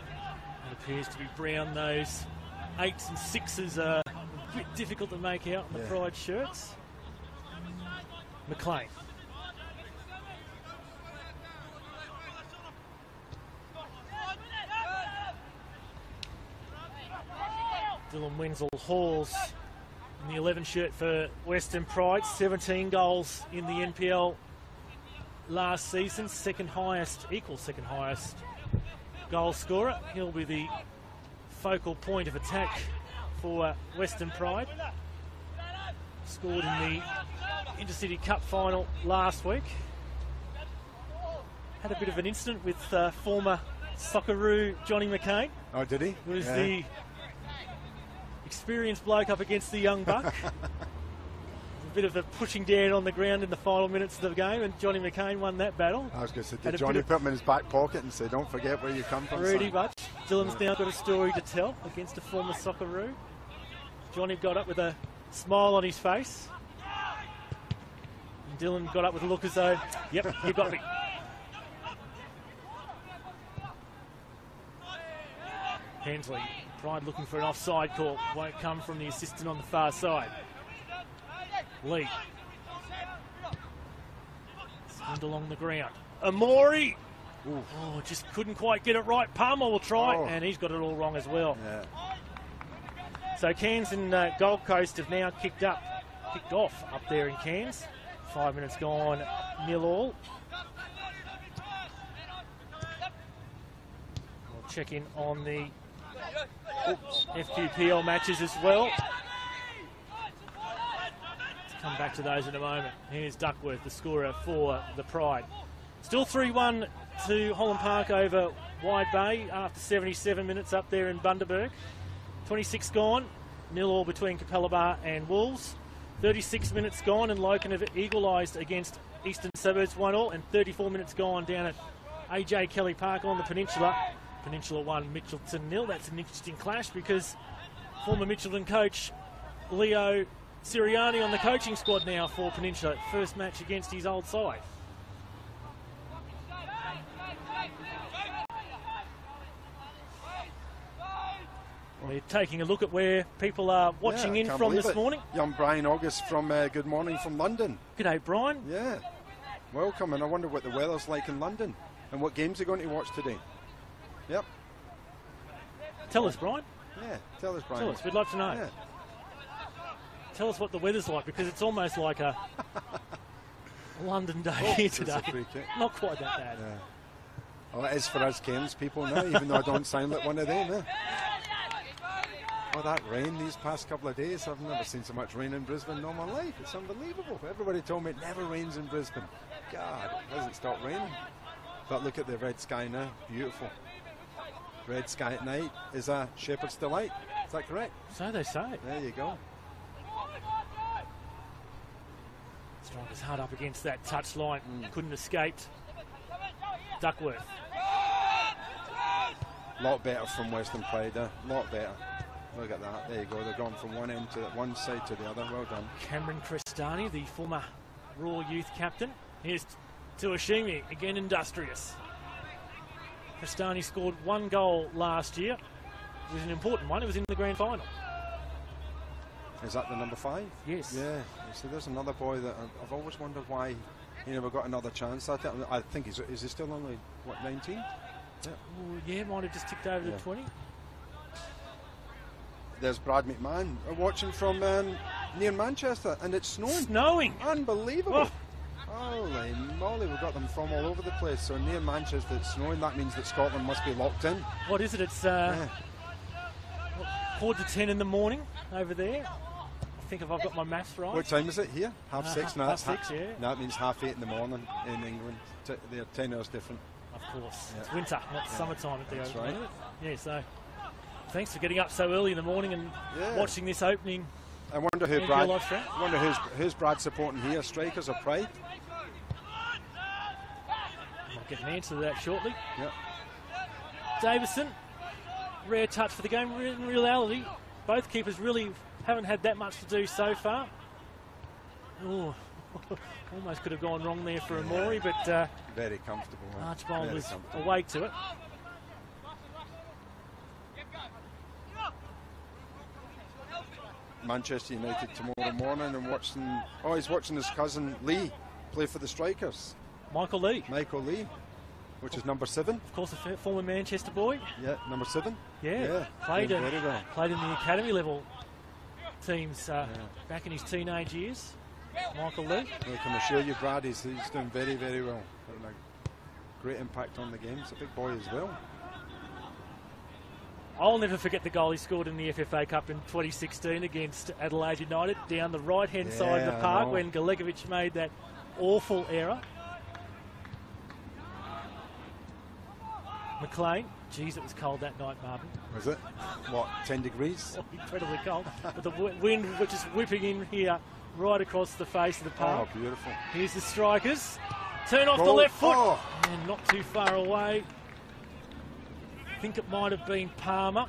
It appears to be Brown. Those 8s and 6s are a bit difficult to make out in the Pride shirts. McLean. Dylan Wenzel Halls in the 11 shirt for Western Pride. 17 goals in the NPL last season. Equal second highest goal scorer. He'll be the focal point of attack for Western Pride. Scored in the Intercity Cup final last week. Had a bit of an incident with former Socceroo Johnny McCain. Oh, did he? It was the experienced bloke up against the young buck. A bit of a pushing down on the ground in the final minutes of the game, and Johnny McCain won that battle. I was going to say, did Johnny put him in his back pocket and say, don't forget where you come from? Pretty much. Dylan's now got a story to tell against a former Socceroo. Johnny got up with a smile on his face. And Dylan got up with a look as though, yep, you got me. Hensley, Pride looking for an offside call. Won't come from the assistant on the far side. Lee. Skinned along the ground. Amori! Ooh. Oh, just couldn't quite get it right. Palmer will try, and he's got it all wrong as well. Yeah. So Cairns and Gold Coast have now kicked off up there in Cairns. 5 minutes gone, 0-0. We'll check in on the FQPL matches as well. come back to those in a moment. Here's Duckworth, the scorer for the Pride. Still 3-1 to Holland Park over Wide Bay after 77 minutes up there in Bundaberg. 26 gone, 0-0 between Capalaba and Wolves. 36 minutes gone and Logan have equalised against Eastern Suburbs 1-1, and 34 minutes gone down at AJ Kelly Park on the Peninsula. Peninsula 1, Mitchelton 0. That's an interesting clash because former Mitchelton coach Leo Sirianni on the coaching squad now for Peninsula. First match against his old side. We're taking a look at where people are watching in from this morning. Young Brian August from Good Morning from London. G'day, Brian. Yeah, welcome, and I wonder what the weather's like in London and what games you're going to watch today. Yep. Tell us, Brian. Yeah, tell us, Brian. Tell us, we'd love to know. Yeah. Tell us what the weather's like, because it's almost like a London day here today. Not quite that bad. Yeah. Well, it is for us Cairns people now, even though I don't sound like one of them. Eh? Oh, that rain these past couple of days. I've never seen so much rain in Brisbane in all my life. It's unbelievable. Everybody told me it never rains in Brisbane. God, it hasn't stopped raining. But look at the red sky now. Beautiful. Red sky at night is a shepherd's delight. Is that correct? So they say. There you go. Striker's hard up against that touch line. Couldn't escape. Duckworth. Lot better from Western Pride. Lot better. Look at that. There you go. They've gone from one end to one side to the other. Well done. Cameron Crestani, the former Raw youth captain. Here's Tuashimi, again industrious. Crestani scored one goal last year. It was an important one. It was in the grand final. Is that the number 5? Yes. Yeah. So there's another boy that I've always wondered why he never got another chance. I think is he still only, what, 19? Yeah. Ooh, yeah, might have just ticked over to 20. There's Brad McMahon watching from near Manchester, and it's snowing. Snowing! Unbelievable. Holy moly, we've got them from all over the place. So near Manchester it's snowing. That means that Scotland must be locked in. What is it? It's 4:10 in the morning over there. I think if I've got my maths right. What time is it here? 6:30? No, half 6, yeah. No, that means 8:30 in the morning in England. They're 10 hours different. Of course. Yeah. It's winter, not summertime at the That's opening. right. Yeah, so thanks for getting up so early in the morning and watching this opening. I wonder who who's Brad supporting here, Strikers or Pride? Might get an answer to that shortly. Yep. Davison, rare touch for the game. In reality, both keepers really haven't had that much to do so far. Ooh, almost could have gone wrong there for Amori, but very comfortable. Archibald was awake to it. Manchester United tomorrow morning, and he's watching his cousin Lee play for the Strikers. Michael Lee, which is number 7. of course, a former Manchester boy. Yeah, number 7. Played in very well. Played in the academy level teams back in his teenage years. Michael Lee. I can assure you, Brad, he's doing very, very well. Having a great impact on the game. He's a big boy as well. I'll never forget the goal he scored in the FFA Cup in 2016 against Adelaide United down the right-hand side of the park when Galegovic made that awful error. McLean. Geez, it was cold that night, Marvin. Was it? What, 10 degrees? Oh, incredibly cold. But the wind which is whipping in here right across the face of the park. Oh, beautiful. Here's the Strikers. Turn off the left foot. And not too far away. I think it might have been Palmer.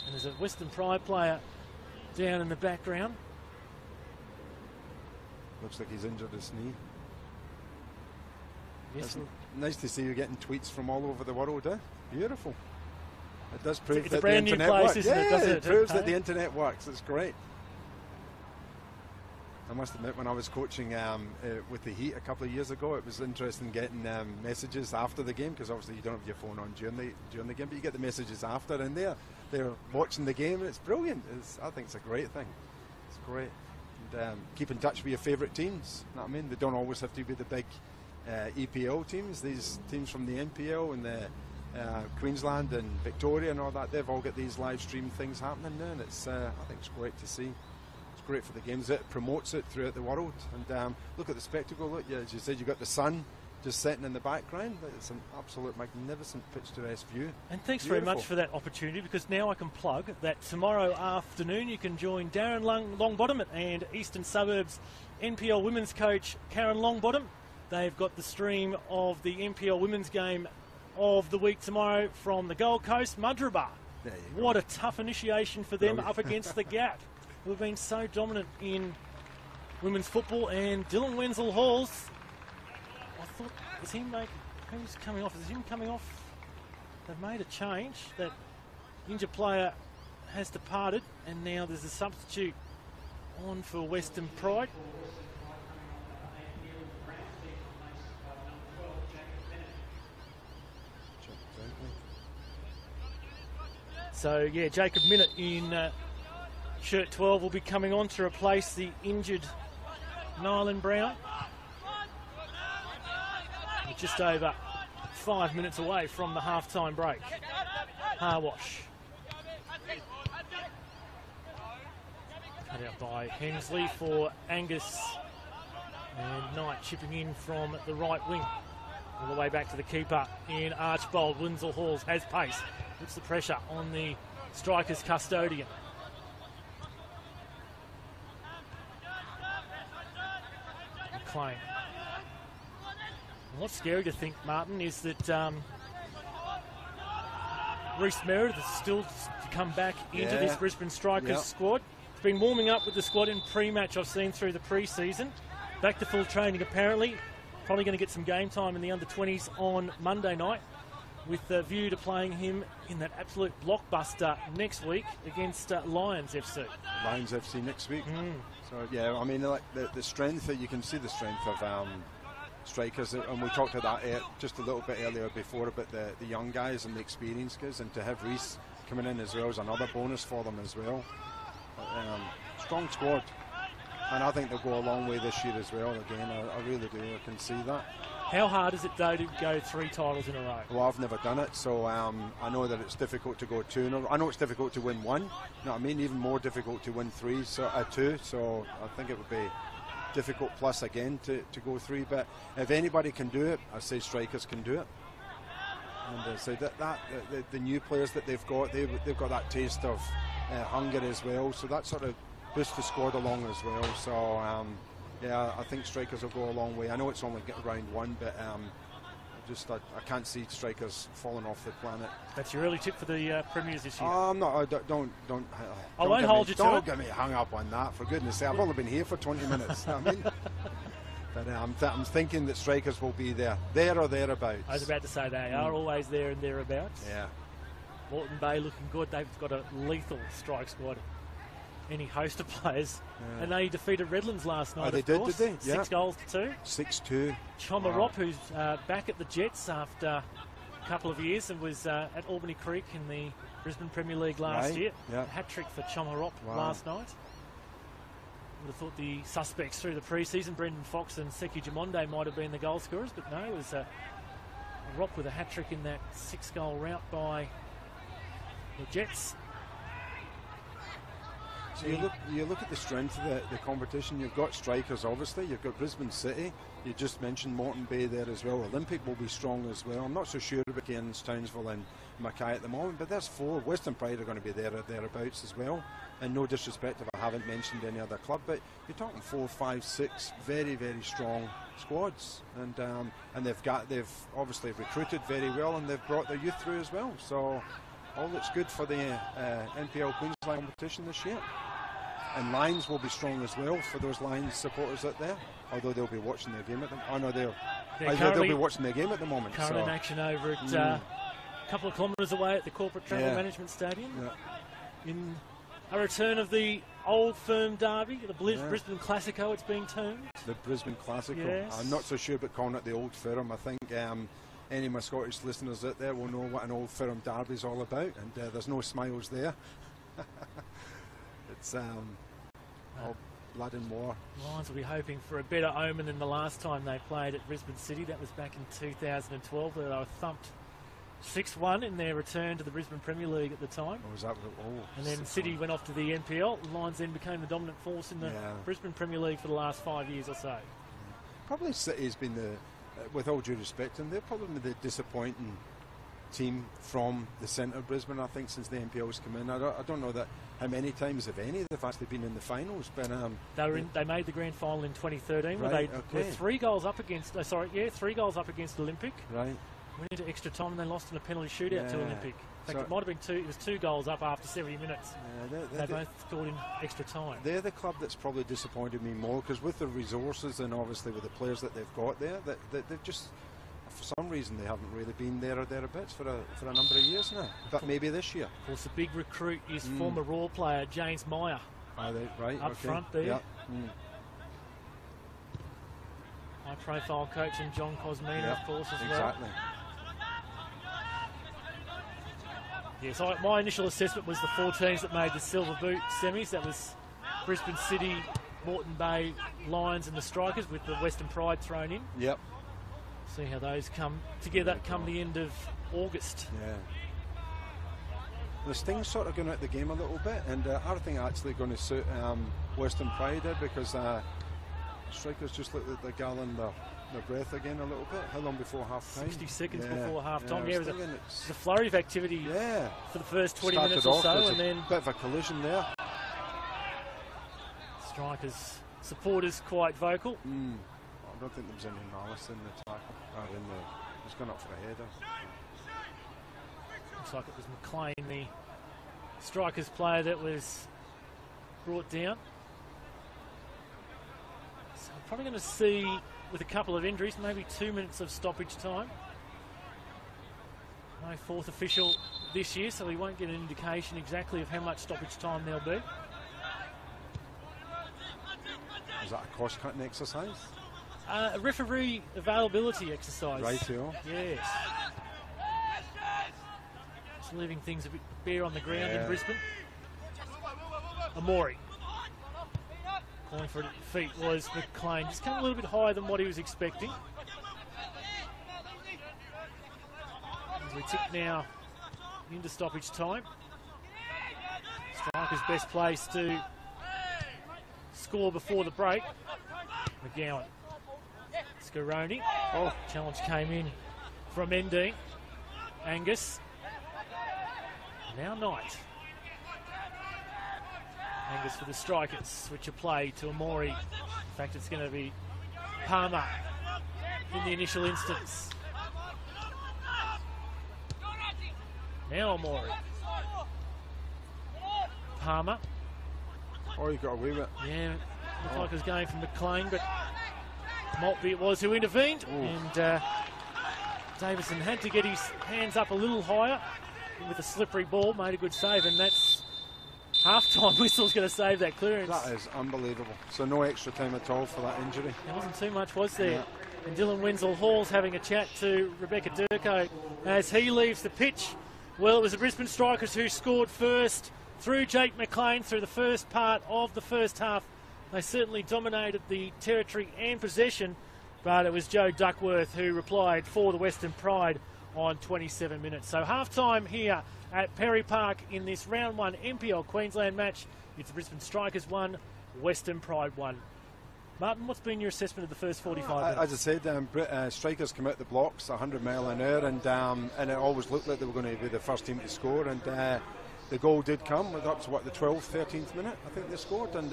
And there's a Western Pride player down in the background. Looks like he's injured his knee. Yes, nice to see you getting tweets from all over the world, eh? Beautiful. It does prove it's that a brand the new internet place, works. isn't it? Doesn't it proves that the internet works. It's great. I must admit, when I was coaching with the Heat a couple of years ago, it was interesting getting messages after the game, because obviously you don't have your phone on during the game, but you get the messages after, and they're watching the game, and it's brilliant. I think it's a great thing. It's great. And keep in touch with your favourite teams. You know what I mean? They don't always have to be the big EPL teams. These teams from the NPL and the Queensland and Victoria and all that, they've all got these live stream things happening now, and it's I think it's great to see. It's great for the games. It promotes it throughout the world. And look at the spectacle. Look, yeah, as you said, you've got the sun just setting in the background. It's an absolute magnificent picturesque view. And thanks very much for that opportunity, because now I can plug that tomorrow afternoon you can join Darren Longbottom and Eastern Suburbs NPL women's coach Karen Longbottom. They've got the stream of the NPL women's game of the week tomorrow from the Gold Coast, Mudgeeraba. What a tough initiation for them up against the Gap, who have been so dominant in women's football. And Dylan Wenzel-Halls, I thought, who's coming off? Is him coming off? They've made a change. That injured player has departed, and now there's a substitute on for Western Pride. So, yeah, Jacob Minnett in shirt 12 will be coming on to replace the injured Nylan Brown. We're just over 5 minutes away from the half-time break. Harwash. Cut out by Hensley for Angus. And Knight chipping in from the right wing. All the way back to the keeper in Archbold. Wenzel-Halls has pace. Puts the pressure on the striker's custodian. McLean. And what's scary to think, Martin, is that Reece Meredith is still to come back into this Brisbane Strikers squad. He's been warming up with the squad in pre-match, I've seen through the pre-season. Back to full training apparently. Probably going to get some game time in the under-20s on Monday night, with a view to playing him in that absolute blockbuster next week against Lions FC. Lions FC next week. So, yeah, I mean, like the strength, you can see the strength of strikers, and we talked about that just a little bit earlier before about the young guys and the experienced guys, and to have Reece coming in as well is another bonus for them as well. Strong squad, and I think they'll go a long way this year as well. Again, I really do. I can see that. How hard is it, though, to go 3 titles in a row? Well, I've never done it, so I know that it's difficult to go 2 in a row. I know it's difficult to win 1. You know what I mean? Even more difficult to win 2. So I think it would be difficult plus again to go 3. But if anybody can do it, I say strikers can do it. And so the new players that they've got got that taste of hunger as well. So that sort of boosts the squad along as well. So. Yeah, I think strikers will go a long way. I know it's only round 1, but I can't see strikers falling off the planet. That's your early tip for the Premiers this year? No, don't. I won't hold you to it. Don't get me hung up on that, for goodness sake. I've only been here for 20 minutes. I mean, but I'm thinking that strikers will be there or thereabouts. I was about to say they are always there and thereabouts. Yeah. Moreton Bay looking good. They've got a lethal strike squad. Any host of players, and they defeated Redlands last night. Did they? Yeah. 6 goals to 2. 6-2. Chomarop, who's back at the Jets after a couple of years and was at Albany Creek in the Brisbane Premier League last year. Yeah. Hat-trick for Chomarop last night. Would have thought the suspects through the pre-season, Brendan Fox and Seki Jamonde, might have been the goal scorers, but no, it was Rock with a hat-trick in that 6-goal rout by the Jets. So you look at the strength of the competition. You've got strikers, obviously. You've got Brisbane City. You just mentioned Moreton Bay there as well. Olympic will be strong as well. I'm not so sure about Cairns, Townsville and Mackay at the moment, but there's 4. Western Pride are going to be there or thereabouts as well. And no disrespect if I haven't mentioned any other club, but you're talking 4, 5, 6 very, very strong squads. And they've obviously recruited very well, and they've brought their youth through as well. So all that's good for the NPL Queensland competition this year. And Lions will be strong as well for those Lions supporters out there, although they'll be watching their game at them. Oh no, they'll be watching their game at the moment. Current in action over at a couple of kilometres away at the Corporate Travel Management Stadium. Yeah. In a return of the Old Firm Derby, the Brisbane Classico, it's being termed. The Brisbane Classico. Yes. I'm not so sure about calling it the Old Firm. I think any of my Scottish listeners out there will know what an Old Firm Derby is all about, and there's no smiles there. It's all blood and war. Lions will be hoping for a better omen than the last time they played at Brisbane City. That was back in 2012, where they were thumped 6-1 in their return to the Brisbane Premier League at the time. Oh, was that? And then City went off to the NPL. Lions then became the dominant force in the Brisbane Premier League for the last 5 years or so. Probably City's been the, with all due respect, and they're probably the disappointing team from the centre of Brisbane, I think, since the NPL's come in. I don't know that how many times, if any, they've actually been in the finals. But they made the grand final in 2013, where they were 3 goals up against. 3 goals up against Olympic. Right. Went into extra time and they lost in a penalty shootout to Olympic. In fact, it might have been 2. It was 2 goals up after 70 minutes. They both scored in extra time. They're the club that's probably disappointed me more, because with the resources and obviously with the players that they've got there, that they've just, for some reason, they haven't really been there or thereabouts for a number of years now. But maybe this year. Of course, the big recruit is former Raw player James Meyer. Up front there. Yep. High-profile coach and John Cosmina, of course, as well. Exactly. Yeah, so my initial assessment was the 4 teams that made the Silver Boot semis. That was Brisbane City, Moreton Bay, Lions and the Strikers, with the Western Pride thrown in. Yep. See how those come together come the end of August. Yeah. The Sting's sort of going out the game a little bit, and I think actually going to suit Western Pride because Strikers just looked at the gal in their breath again a little bit. How long before half time? 60 seconds before half time. Yeah, it was a flurry of activity for the first 20 minutes or so, and then a bit of a collision there. Strikers supporters quite vocal. I don't think there was any malice in the tackle. He's gone up for a header. Looks like it was McLean, the Strikers player, that was brought down. So we're probably going to see, with a couple of injuries, maybe 2 minutes of stoppage time. No 4th official this year, so we won't get an indication exactly of how much stoppage time there'll be. Is that a cost-cutting exercise? A referee availability exercise. Right-o. Yes. Just leaving things a bit bare on the ground in Brisbane. Amori. Calling for feet was McLean. Just came a little bit higher than what he was expecting. As we tick now into stoppage time. Strikers best place to score before the break. McGowan. Scaroni. Challenge came in from Mendine. Angus. Now Knight. Angus for the Strikers. Switch of play to Amori. In fact, it's going to be Palmer in the initial instance. Now Amori. Palmer. Oh, you got away with it. Yeah, looked like it was going from McLean, but Maltby it was who intervened. And Davison had to get his hands up a little higher with a slippery ball, made a good save, and that's half-time whistle's going to save that clearance. That is unbelievable. So no extra time at all for that injury. There wasn't too much, was there? Yeah. And Dylan Wenzel-Hall's having a chat to Rebecca Durko as he leaves the pitch. Well, it was the Brisbane Strikers who scored first through Jake McLean through the first part of the first half. They certainly dominated the territory and possession, but it was Joe Duckworth who replied for the Western Pride on 27 minutes. So half-time here at Perry Park in this round 1 NPL Queensland match. It's the Brisbane Strikers 1, Western Pride 1. Martin, what's been your assessment of the first 45 minutes? As I said, Strikers come out the blocks 100 mile an hour, and it always looked like they were going to be the first team to score, and the goal did come. Up to the 12th, 13th minute, I think they scored, and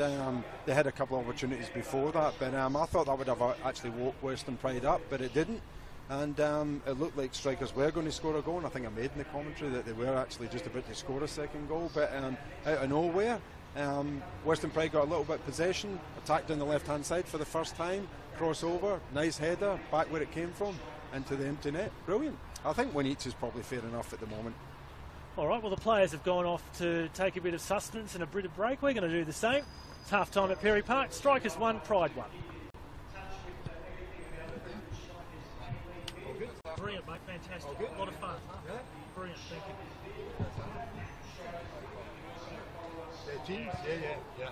they had a couple of opportunities before that, but I thought that would have actually woke Western Pride up, but it didn't. And it looked like Strikers were going to score a goal, and I think I made in the commentary that they were actually just about to score a second goal, but out of nowhere, Western Pride got a little bit of possession, attacked on the left-hand side for the first time, crossover, nice header, back where it came from, into the empty net. Brilliant. I think 1 each is probably fair enough at the moment. All right, well, the players have gone off to take a bit of sustenance and a bit of break. We're going to do the same. It's half-time at Perry Park. Strikers 1, Pride 1. Brilliant, mate. Fantastic. A lot of fun. Yeah. Brilliant. Thank you. Teams? Yeah.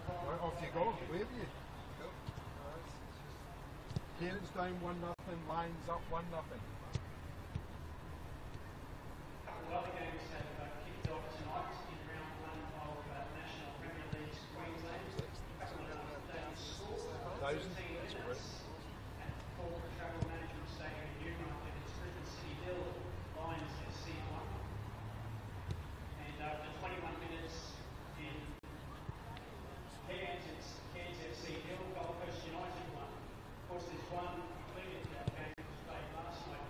Right, off you go. Wave you. Parents down 1-0, Lions up 1-0. Other games have kicked off tonight in round one of National Premier League's Queensland. Thousand. That's great. At Corporate Travel Management Stadium in Newmarket, it's Brisbane City Hill, Lions FC 1. And after 21 minutes in Cairns, it's Cairns FC Hill, Gold Coast United 1. Of course, there's one completed game that was played last night,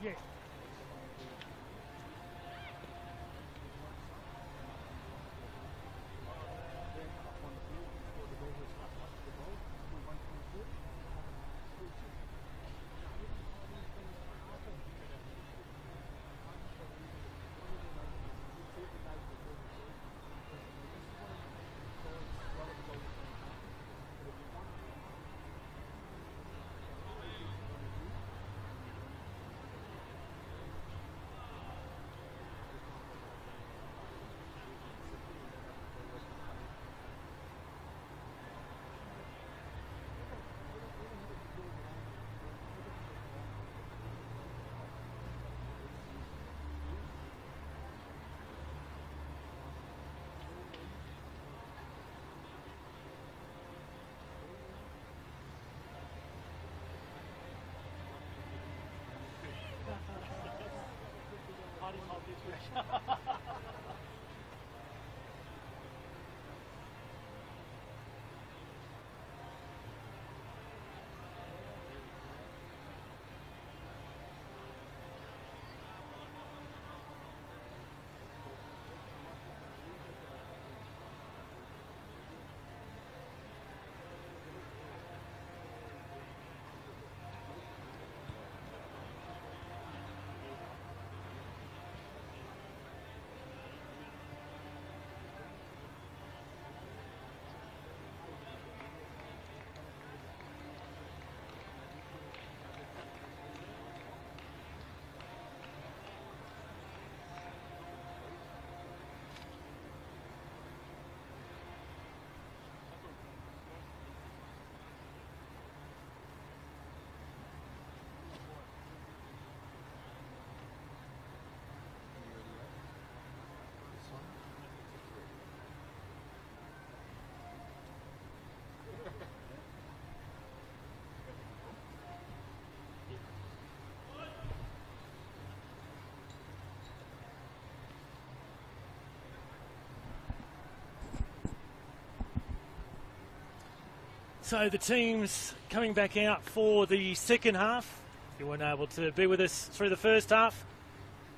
Yeah. So the teams coming back out for the second half. If you weren't able to be with us through the first half,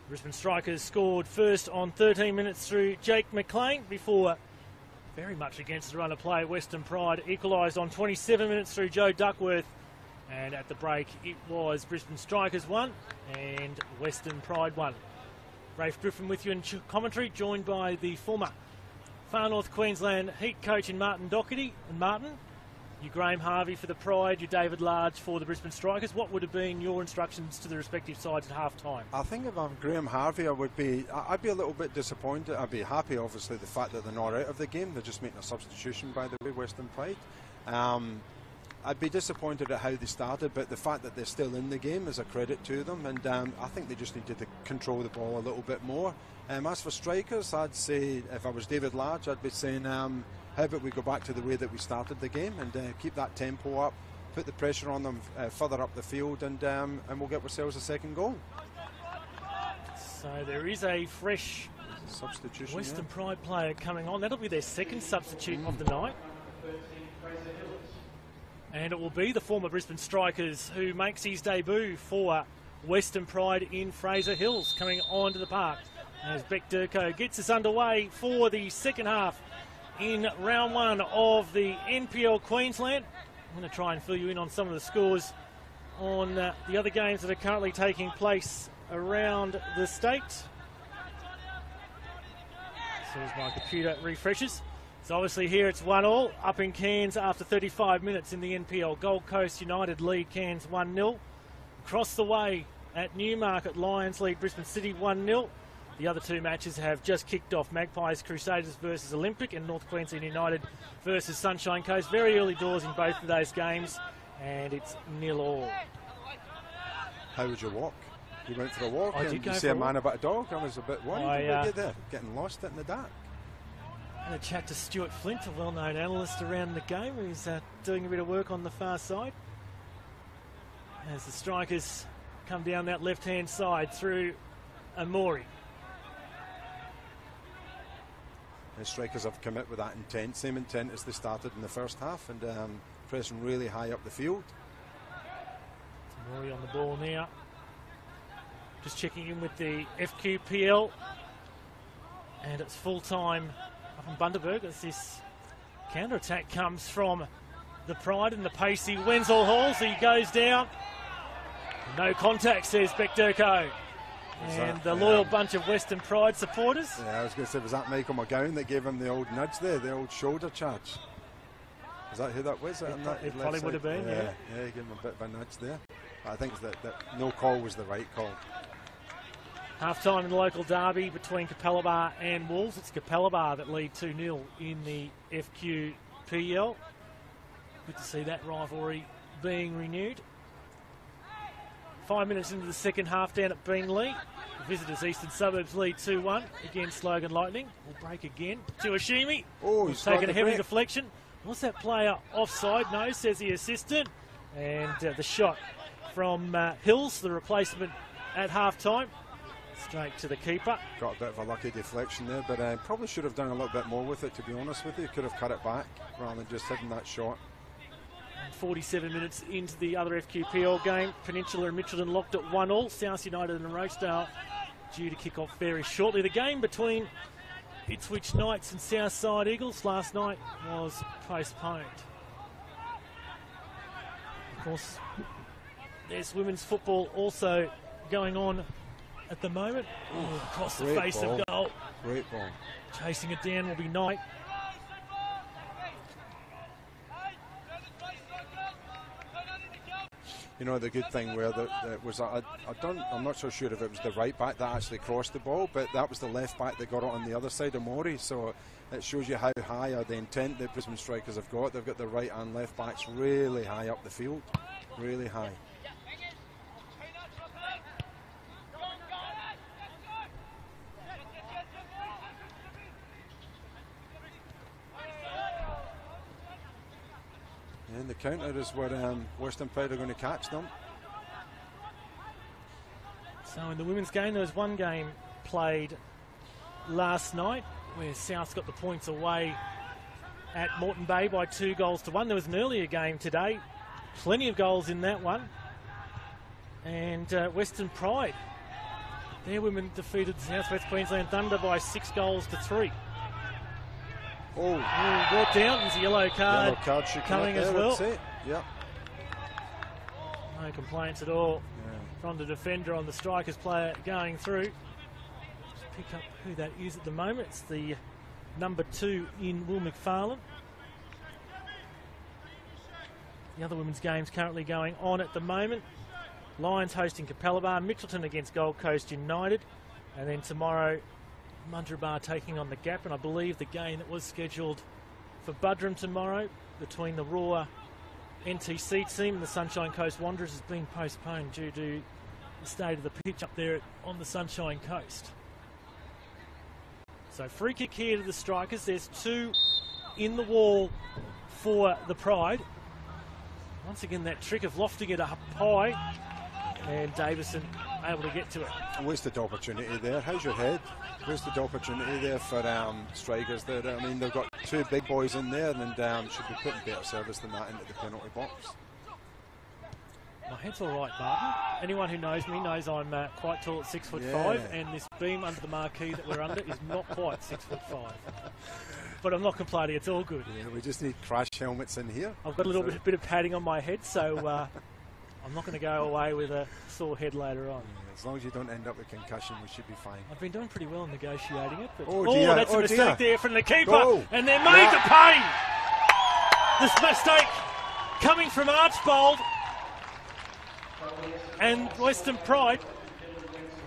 Brisbane Strikers scored first on 13 minutes through Jake McLean before, very much against the run of play, Western Pride equalised on 27 minutes through Joe Duckworth. And at the break, it was Brisbane Strikers 1 and Western Pride 1. Rafe Griffin with you in commentary, joined by the former Far North Queensland Heat coach in Martin Doherty. And Martin, you Graham Harvey for the Pride, you David Large for the Brisbane Strikers. What would have been your instructions to the respective sides at half-time? I think if I'm Graham Harvey, I'd be a little bit disappointed. I'd be happy, obviously, the fact that they're not out of the game. They're just making a substitution, by the way, Western Pride. I'd be disappointed at how they started, but the fact that they're still in the game is a credit to them, and I think they just needed to control the ball a little bit more. As for strikers, I'd say, if I was David Large, I'd be saying, how about we go back to the way that we started the game and keep that tempo up, put the pressure on them further up the field, and we'll get ourselves a second goal. So there is a fresh substitution, Western Pride player coming on. That'll be their second substitute of the night. And it will be the former Brisbane Strikers who makes his debut for Western Pride in Fraser Hills, coming onto the park as Beck Durko gets us underway for the second half in round one of the NPL Queensland. I'm going to try and fill you in on some of the scores on the other games that are currently taking place around the state. As soon as my computer refreshes. So obviously here it's 1-1 up in Cairns after 35 minutes in the NPL. Gold Coast United lead Cairns 1-0. Across the way at Newmarket, Lions lead Brisbane City 1-0. The other two matches have just kicked off. Magpies Crusaders versus Olympic and North Queensland United versus Sunshine Coast. Very early doors in both of those games, and it's 0-0. How would you walk? You went for a walk and you see a man about a dog. I was a bit worried. What did you there? Getting lost in the dark. I'm going to chat to Stuart Flint, a well-known analyst around the game, who's doing a bit of work on the far side. As the Strikers come down that left-hand side through Amori. The Strikers have come out with that intent, same intent as they started in the first half, and pressing really high up the field. Amori on the ball now. Just checking in with the FQPL. And it's full time up in Bundaberg as this counter-attack comes from the Pride and the pacey Wenzel Halls. He goes down. No contact, says Bekdurko. And the loyal bunch of Western Pride supporters. Yeah, I was going to say, was that Michael McGowan that gave him the old nudge there, the old shoulder charge? Is that who that was? It probably would have been, yeah. Yeah, he gave him a bit of a nudge there. But I think that no call was the right call. Half-time in the local derby between Capalaba and Wolves. It's Capalaba that lead 2-0 in the FQPL. Good to see that rivalry being renewed. 5 minutes into the second half down at Beenleigh. The visitors Eastern Suburbs lead 2-1 against Logan Lightning. Will break again to Ashimi. Oh, he's taken a heavy deflection. Was that player offside? No, says the assistant. And the shot from Hills, the replacement at half-time. Straight to the keeper. Got a bit of a lucky deflection there, but probably should have done a little bit more with it, to be honest with you. Could have cut it back rather than just hitting that shot. 47 minutes into the other FQPL game. Peninsula and Mitchelton locked at 1-1. South United and Rosedale due to kick off very shortly. The game between Ipswich Knights and Southside Eagles last night was postponed. Of course, there's women's football also going on at the moment. Ooh, across the face of goal. Great ball. Chasing it down will be Knight. You know, the good thing where it was, I'm not so sure if it was the right back that actually crossed the ball, but that was the left back that got it on the other side of Maury. So it shows you how high or the intent that Brisbane strikers have got. They've got the right and left backs really high up the field, really high. And the counter is where Western Pride are going to catch them. So in the women's game, there was one game played last night where South got the points away at Moreton Bay by 2-1. There was an earlier game today. Plenty of goals in that one. And Western Pride, their women defeated South West Queensland Thunder by 6-3. Brought down. There's a yellow card coming as well. Yep. No complaints at all from the defender on the strikers player going through. Just pick up who that is at the moment. It's the number 2 in Will McFarlane. The other women's games currently going on at the moment. Lions hosting Capalaba, Mitchelton against Gold Coast United, and then tomorrow Mudgeeraba taking on the Gap, and I believe the game that was scheduled for Buderim tomorrow between the Raw NTC team and the Sunshine Coast Wanderers has been postponed due to the state of the pitch up there on the Sunshine Coast. So free kick here to the strikers. There's 2 in the wall for the Pride. Once again, that trick of lofting it up high, and Davison able to get to it. Wasted opportunity there. How's your head? Wasted opportunity there for strikers there. I mean, they've got 2 big boys in there, and should be putting better service than that into the penalty box. My head's all right, Martin. Anyone who knows me knows I'm quite tall at 6'5", and this beam under the marquee that we're under is not quite 6'5". But I'm not complaining, it's all good. Yeah, we just need crash helmets in here. I've got a little bit of padding on my head, so I'm not going to go away with a sore head later on. As long as you don't end up with concussion, we should be fine. I've been doing pretty well in negotiating it. But dear. That's a mistake there from the keeper. Goal. And they're made to pay. This mistake coming from Archbold and Western Pride,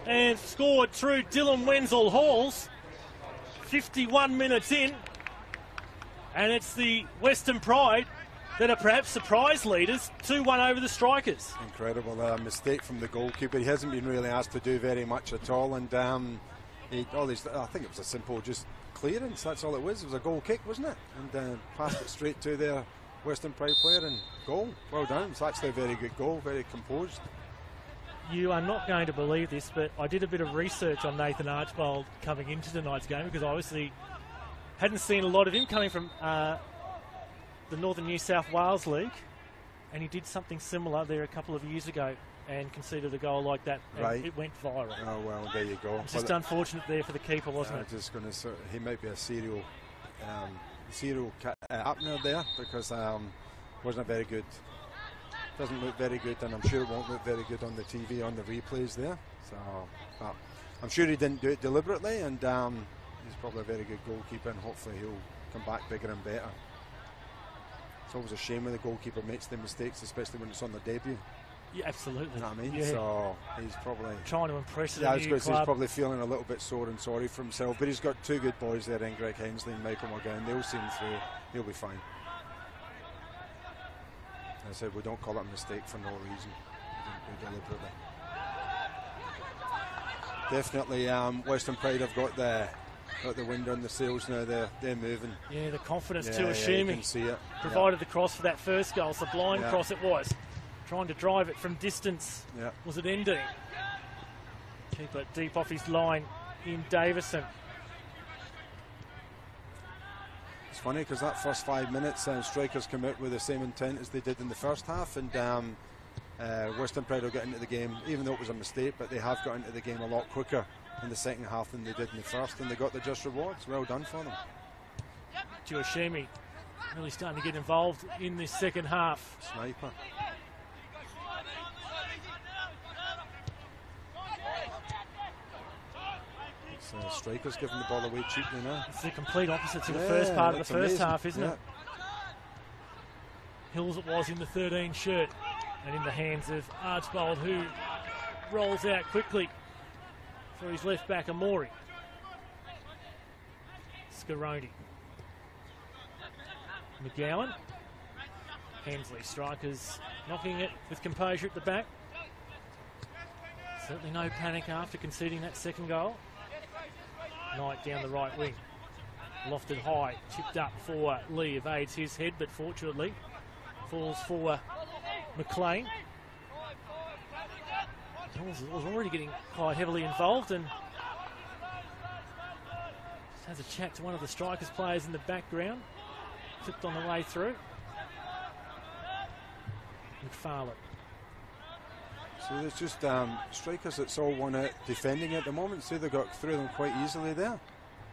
and scored through Dylan Wenzel Halls. 51 minutes in, and it's the Western Pride that are perhaps surprise leaders, 2-1 over the strikers. Incredible mistake from the goalkeeper. He hasn't been really asked to do very much at all, and I think it was a simple just clearance. That's all it was. It was a goal kick, wasn't it? And passed it straight to their Western Pride player, and goal. Well done. It's actually a very good goal, very composed. You are not going to believe this, but I did a bit of research on Nathan Archbold coming into tonight's game, because I obviously hadn't seen a lot of him coming from the Northern New South Wales League, and he did something similar there a couple of years ago and conceded a goal like that. And Right. it went viral. Oh, well, there you go. It's just unfortunate there for the keeper, wasn't it? Just going to he might be a serial happener there, because wasn't a very good. Doesn't look very good, and I'm sure it won't look very good on the TV on the replays there. So, but I'm sure he didn't do it deliberately, and he's probably a very good goalkeeper, and hopefully he'll come back bigger and better. It's always a shame when the goalkeeper makes the mistakes, especially when it's on their debut. Yeah, absolutely. You know what I mean? Yeah. So he's probably Trying to impress I was the new going to say he's club. probably feeling a little bit sore and sorry for himself, but he's got two good boys there in Greg Hensley and Michael McGowan. They'll see him through. He'll be fine. As I said, we don't call it a mistake for no reason. We didn't do it deliberately. Definitely, Western Pride have got the wind on the sails now. They're moving. Yeah, the confidence Yeah, to you Ashimi. can see it. Provided the cross for that first goal. It's a blind Yeah. cross it was. Trying to drive it from distance. Yeah. Was it ending? Keep it deep off his line in Davison. It's funny because that first 5 minutes, strikers come out with the same intent as they did in the first half, and Western Pride will get into the game, even though it was a mistake, but they have got into the game a lot quicker in the second half than they did in the first, and they got the just rewards. Well done for them. Ashimi really starting to get involved in this second half. Sniper. Strikers giving the ball away cheaply now. It's the complete opposite to the Yeah, first part of the that's first amazing. half, isn't Yeah. it? Hills it was in the 13 shirt and in the hands of Archbold, who rolls out quickly for his left back Amori. Scaroni. McGowan. Hensley, strikers knocking it with composure at the back. Certainly no panic after conceding that second goal. Knight down the right wing. Lofted high, chipped up for Lee. Evades his head, but fortunately falls for McLean. Hills was already getting quite heavily involved and just has a chat to one of the strikers players in the background. Flipped on the way through. McFarlane. So there's just strikers that's all one out defending at the moment. See, they got through them quite easily there.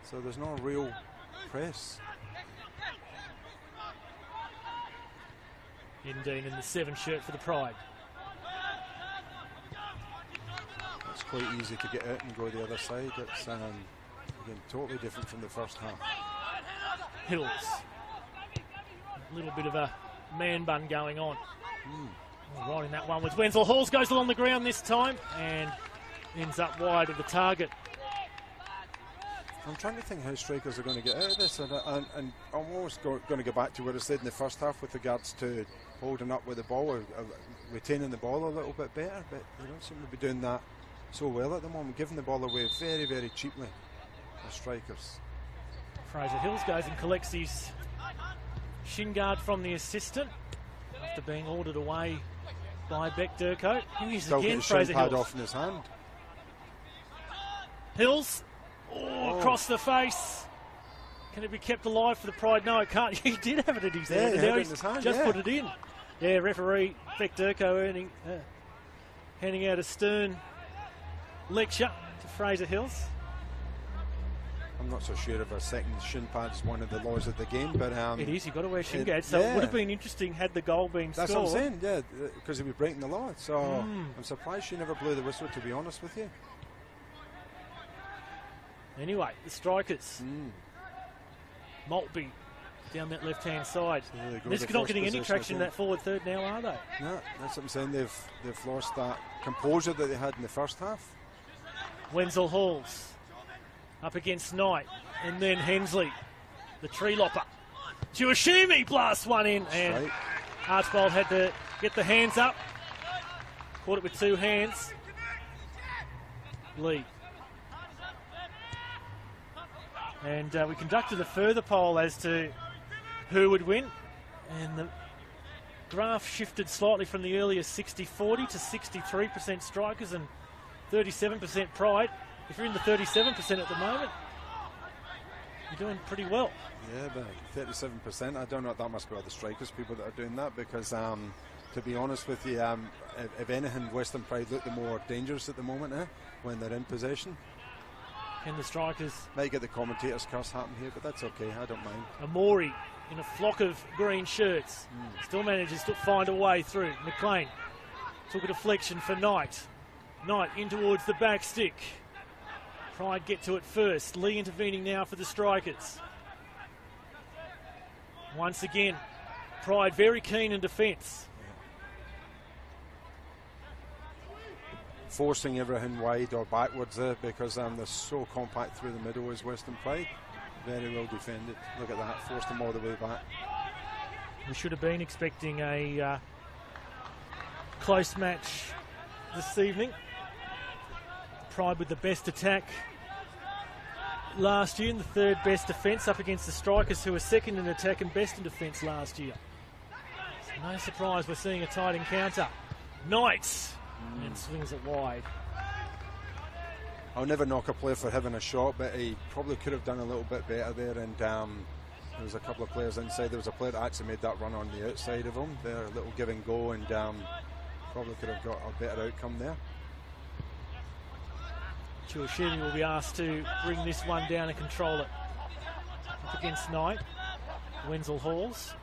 So there's no real press. Indeed, in the 7 shirt for the Pride. It's quite easy to get out and go the other side. It's again totally different from the first half. Hills. A little bit of a man bun going on. Right in that one with Wenzel. Halls goes along the ground this time and ends up wide of the target. I'm trying to think how strikers are going to get out of this, and I'm almost going to go back to what I said in the first half with regards to holding up with the ball, or retaining the ball a little bit better, but they don't seem to be doing that so well at the moment, giving the ball away very, very cheaply as strikers. Fraser Hills goes and collects his shin guard from the assistant after being ordered away by Beck Durko. Here he is Still again, get his shin Fraser pad Hills. off in his hand. Hills, across the face. Can it be kept alive for the Pride? No, it can't. He did have it in his hand, and now he's just put it in. Yeah, referee Beck Durko handing out a stern lecture to Fraser Hills. I'm not so sure if a second shin pad is one of the laws of the game, but It is, you've got to wear shin guards, so it would have been interesting had the goal been That's scored. what I'm saying, yeah, because he was breaking the law. So I'm surprised she never blew the whistle, to be honest with you. Anyway, the strikers. Maltby down that left-hand side. Yeah, They're not getting any traction in that forward third now, are they? No, that's what I'm saying. They've lost that composure that they had in the first half. Wenzel Halls up against Knight, and then Hensley, the tree lopper. Chiwashimi blasts one in, and Right. Archbold had to get the hands up. Caught it with 2 hands. Lee. And we conducted a further poll as to who would win, and the graph shifted slightly from the earlier 60-40 to 63% strikers and 37% Pride. If you're in the 37% at the moment, you're doing pretty well. Yeah, but 37%, I don't know, that must be all the strikers, people that are doing that, because to to be honest with you. If anything, Western Pride look the more dangerous at the moment, when they're in possession. And the Strikers. Might get the commentator's curse happen here, but that's okay, I don't mind. Amori in a flock of green shirts. Still manages to find a way through. McLean took a deflection for Knight. Knight in towards the back stick. Pride get to it first. Lee intervening now for the Strikers. Once again, Pride very keen in defence. Forcing everything wide or backwards there because they're so compact through the middle as Western Pride. Very well defended. Look at that, forced them all the way back. We should have been expecting a close match this evening. Pride with the best attack last year and the third best defence up against the Strikers, who were second in attack and best in defence last year. So no surprise we're seeing a tight encounter. Knight and swings it wide. I'll never knock a player for having a shot, but he probably could have done a little bit better there. And there was a couple of players inside. There was a player that actually made that run on the outside of him. There, a little give and go, and probably could have got a better outcome there. Chiwashiri will be asked to bring this one down and control it. Up against Knight. Wenzel Halls.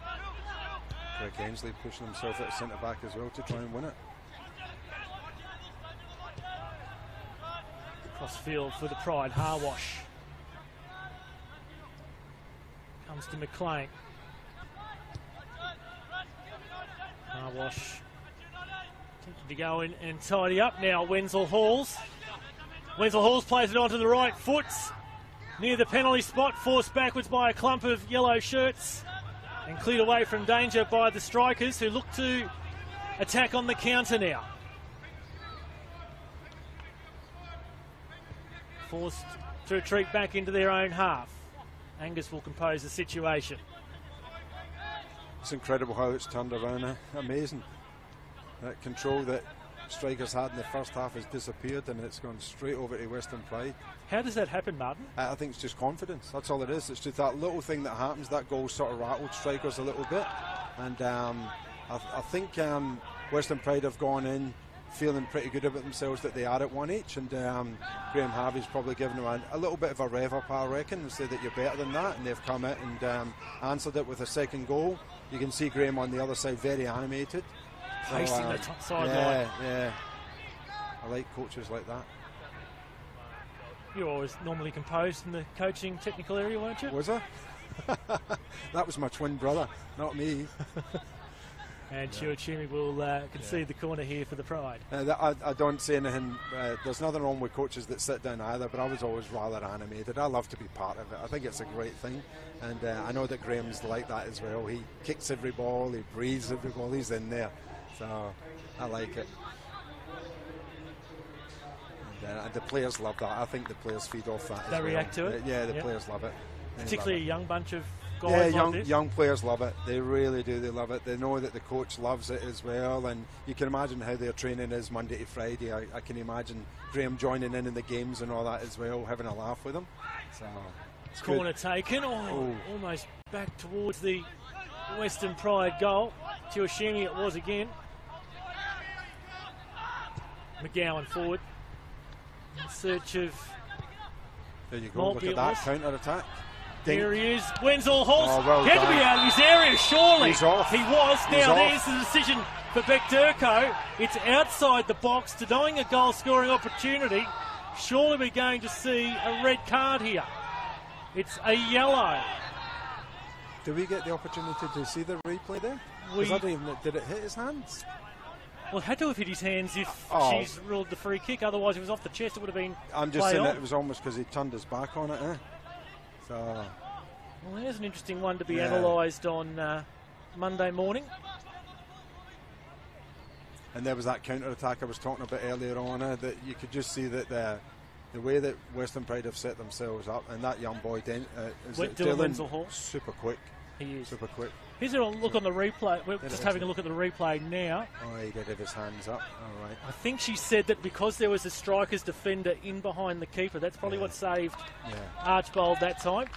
Greg Hensley pushing himself at centre back as well to try and win it. Cross field for the Pride. Harwash comes to McLean. Harwash attempting to go in and tidy up now. Wenzel Halls. Wenzel Halls plays it onto the right foot near the penalty spot, forced backwards by a clump of yellow shirts and cleared away from danger by the Strikers, who look to attack on the counter now. Forced to retreat back into their own half. Angus will compose the situation. It's incredible how it's turned around. Amazing. That control that Strikers had in the first half has disappeared and it's gone straight over to Western Pride. How does that happen, Martin? I think it's just confidence. That's all it is. It's just that little thing that happens. That goal sort of rattled Strikers a little bit. And I think Western Pride have gone in feeling pretty good about themselves that they are at one each, and Graham Harvey's probably given them a little bit of a rev up, I reckon, and said that you're better than that, and they've come out and answered it with a second goal. You can see Graham on the other side very animated. Facing the top sideline. Yeah. I like coaches like that. You're always normally composed in the coaching technical area, weren't you? Was I? That was my twin brother, not me. And Chiwachimi will concede the corner here for the Pride. I don't say anything. There's nothing wrong with coaches that sit down either, but I was always rather animated. I love to be part of it. I think it's a great thing. And I know that Graham's like that as well. He kicks every ball, he breathes every ball, he's in there. So I like it. And the players love that. I think the players feed off that as well. They react to it? Yeah, the players love it. Particularly a young bunch of guys like this. Young players love it. They really do. They love it. They know that the coach loves it as well. And you can imagine how their training is Monday to Friday. I can imagine Graham joining in the games and all that as well, having a laugh with them. So it's corner good. taken. Almost back towards the Western Pride goal. Chiwashimi it was again. McGowan forward in search of. There you go. Look at that counter attack. Here he is. Wenzel Halls well had to be out of his area, surely. He's off. He was. He's now off. there's the decision for Beck Durko. It's outside the box, denying a goal scoring opportunity. Surely we're going to see a red card here. It's a yellow. Did we get the opportunity to see the replay there? Did it hit his hands? Well, it had to have hit his hands if she's ruled the free kick. Otherwise, it was off the chest. It would have been. I'm just saying that it was almost because he turned his back on it. So. Well, there's an interesting one to be analysed on Monday morning. And there was that counter attack I was talking about earlier on. That you could just see that the way that Western Pride have set themselves up, and that young boy, Dylan Wenzel Hall, super quick. He is super quick. Here's a look on the replay. We're just having a look at the replay now. Oh, he did have his hands up. All right. I think she said that because there was a Strikers defender in behind the keeper, that's probably what saved Archbold that time.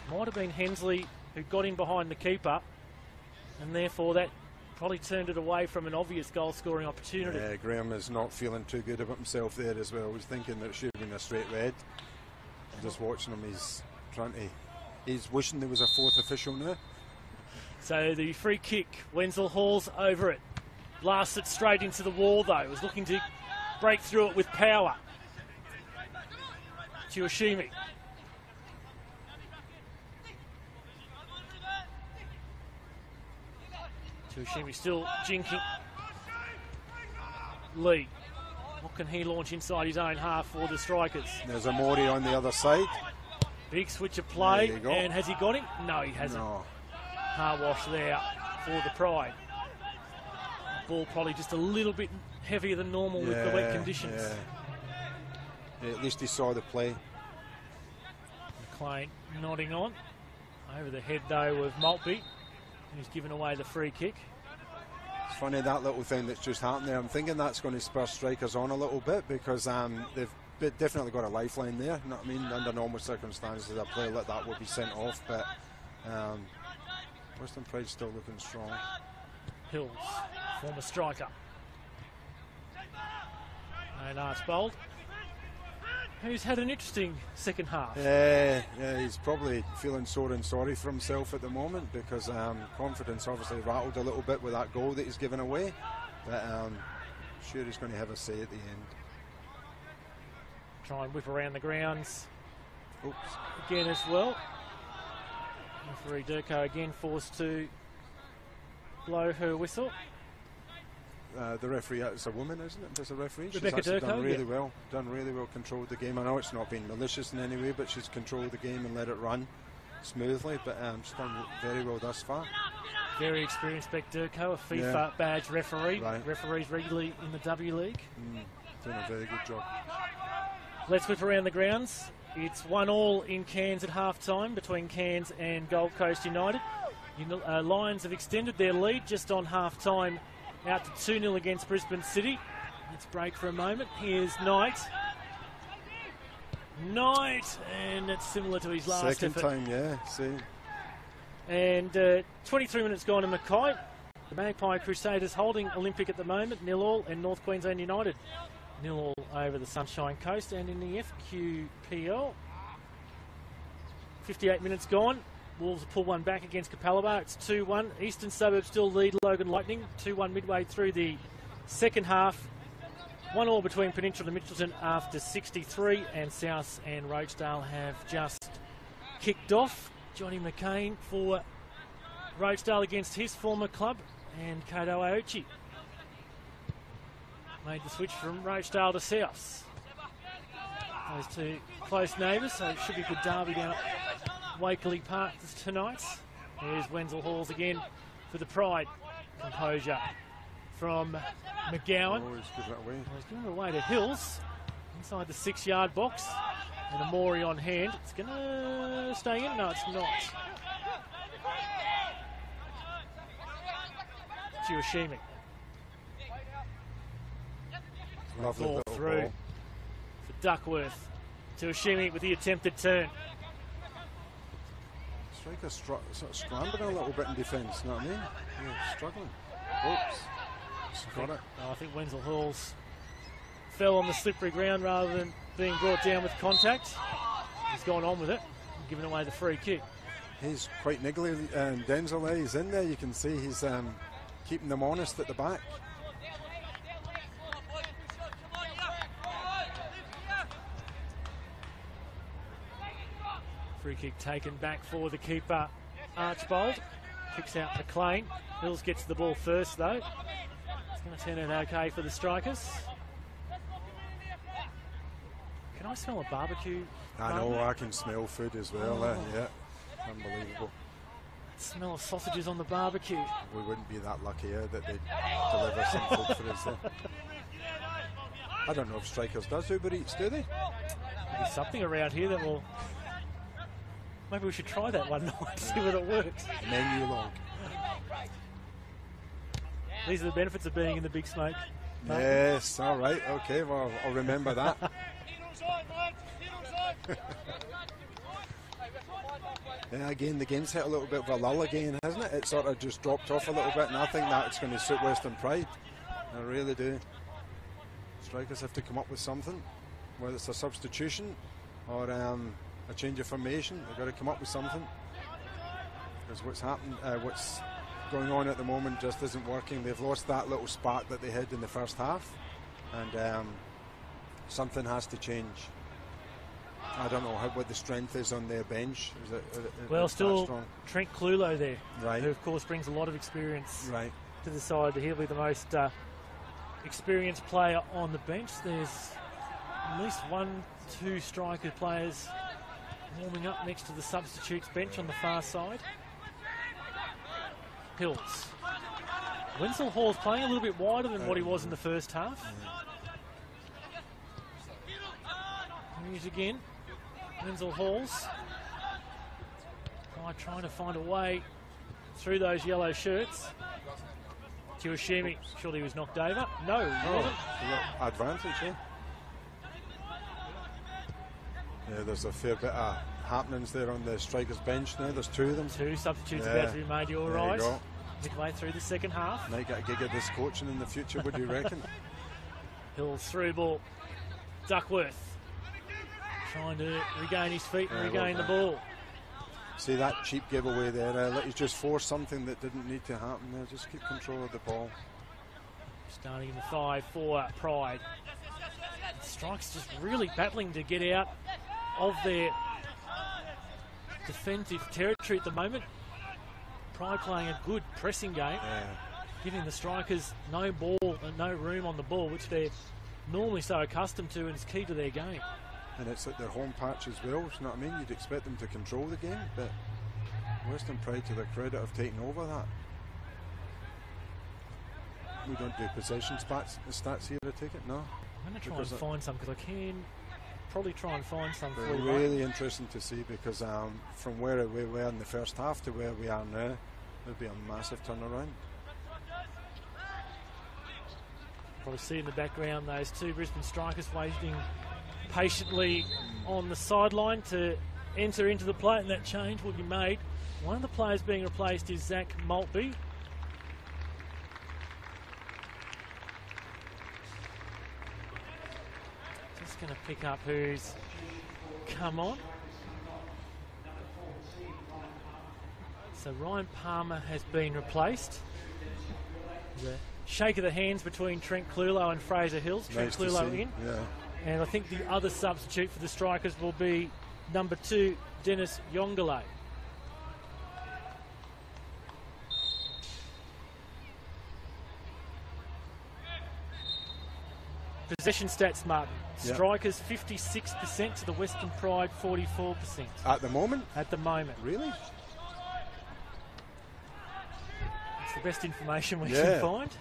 Might have been Hensley who got in behind the keeper, and therefore that Probably turned it away from an obvious goal-scoring opportunity. Yeah, Graham is not feeling too good about himself there as well. He's thinking that it should have been a straight red. Just watching him, he's wishing there was a fourth official now. So the free kick, Wenzel Hall's over it. Blasts it straight into the wall though. Was looking to break through it with power. Chiyoshimi. Chiyoshimi still jinking. Lee. What can he launch inside his own half for the strikers? There's a Mori on the other side. Big switch of play, and has he got him? No, he hasn't. No. Harwash there for the Pride. Ball probably just a little bit heavier than normal with the wet conditions. Yeah, at least he saw the play. McLean nodding on. Over the head though of Maltby, who's given away the free kick. It's funny, that little thing that's just happened there. I'm thinking that's going to spur strikers on a little bit, because they've definitely got a lifeline there. You know what I mean? Under normal circumstances, a player like that would be sent off, but Western Pride still looking strong. Hills, former striker. And Archbold, who's had an interesting second half. Yeah, he's probably feeling sore and sorry for himself at the moment, because confidence obviously rattled a little bit with that goal that he's given away. But I'm sure he's going to have a say at the end. Try and whip around the grounds. Oops. Again as well. Referee Durko again forced to blow her whistle. The referee, it's a woman, isn't it? There's a referee. Rebecca she's actually Durko, done really well, controlled the game. I know it's not been malicious in any way, but she's controlled the game and let it run smoothly. But she's done very well thus far. Very experienced Beck Durko, a FIFA badge referee. Right. Referees regularly in the W League. Doing a very good job. Let's whip around the grounds. It's 1-1 in Cairns at half-time between Cairns and Gold Coast United. Lions have extended their lead just on half-time out to 2-0 against Brisbane City. Let's break for a moment. Here's Knight. And it's similar to his last second effort. time, yeah. See. And 23 minutes gone in Mackay. The Magpie Crusaders holding Olympic at the moment, 0-0, and North Queensland United 0-0 over the Sunshine Coast. And in the FQPL, 58 minutes gone. Wolves pull one back against Capalaba. It's 2-1. Eastern Suburbs still lead Logan Lightning. 2-1 midway through the second half. 1-1 between Peninsula and Mitchelton after 63. And South and Roachdale have just kicked off. Johnny McCain for Roachdale against his former club. And Kodo Aochi made the switch from Roachdale to South. Those two close neighbours, so it should be a good derby down at Wakeley Park tonight. Here's Wenzel Halls again for the Pride. Composure from McGowan. Oh, he's given it away. He's given it away to Hills inside the 6-yard box. And a Mori on hand. It's going to stay in. No, it's not. Chiyoshimi. Lovely Ball little through ball. for Duckworth. Chiyoshimi with the attempted turn. Striker sort of scrambling a little bit in defence, you know what I mean? Yeah, struggling. Oops. Got it. I think Wenzel Halls fell on the slippery ground rather than being brought down with contact. He's gone on with it and given away the free kick. He's quite niggly, and Denzel, he's in there. You can see he's keeping them honest at the back. Free kick taken back for the keeper, Archbold. Kicks out McLean. Hills gets the ball first, though. It's going to turn out okay for the strikers. Can I smell a barbecue? I know, I can smell food as well. Yeah, unbelievable. Smell of sausages on the barbecue. We wouldn't be that lucky that they deliver some food for us there. I don't know if Strikers does Uber Eats, do they? There's something around here that will... Maybe we should try that one night, see whether it works. Menu log. These are the benefits of being in the Big Smoke. Yes, all right, okay, well, I'll remember that. Yeah, again, the game's hit a little bit of a lull again, hasn't it? It sort of just dropped off a little bit, and I think that's going to suit Western Pride. I really do. Strikers have to come up with something, whether it's a substitution or a change of formation. They've got to come up with something, because what's happened, what's going on at the moment just isn't working. They've lost that little spark that they had in the first half, and something has to change. I don't know what the strength is on their bench. Is it well, still Trent Clulo there, right, who of course brings a lot of experience right to the side. He'll be the most experienced player on the bench. There's at least 1-2 striker players warming up next to the substitutes bench on the far side. Hills. Wenzel Hall's playing a little bit wider than what he was in the first half. Here's again. Wenzel Halls trying to find a way through those yellow shirts. Tiwashimi, surely he was knocked over. No, he wasn't. Advantage, yeah. Yeah, there's a fair bit of happenings there on the strikers bench now. There's 2 of them. 2 substitutes about to be made, you're right. Midway through the second half. Might get a gig of this coaching in the future, would you reckon? Hills through ball. Duckworth trying to regain his feet and regain the ball. See that cheap giveaway there. Let you just force something that didn't need to happen there. Just keep control of the ball. Starting in the 5 for Pride. The Strikers just really battling to get out of their defensive territory at the moment. Pride playing a good pressing game, giving the Strikers no ball and no room on the ball, which they're normally so accustomed to, and it's key to their game. And it's at their home patch as well, you know what I mean? You'd expect them to control the game, but Western Pride, to their credit, have taken over that. We don't do possession stats here, I take it, no? I'm going to try and find some, because I can probably try and find some for you. Really interesting to see, because from where we were in the first half to where we are now, there'll be a massive turnaround. Probably see in the background those 2 Brisbane Strikers waiting patiently on the sideline to enter into the play, and that change will be made. One of the players being replaced is Zach Maltby. Just going to pick up who's come on. So Ryan Palmer has been replaced. The shake of the hands between Trent Clulo and Fraser Hills. Trent Clulo in. Yeah. And I think the other substitute for the Strikers will be number 2, Dennis Yongale. Possession stats, Martin. Yep. Strikers 56% to the Western Pride 44%. At the moment? At the moment. Really? It's the best information we can find.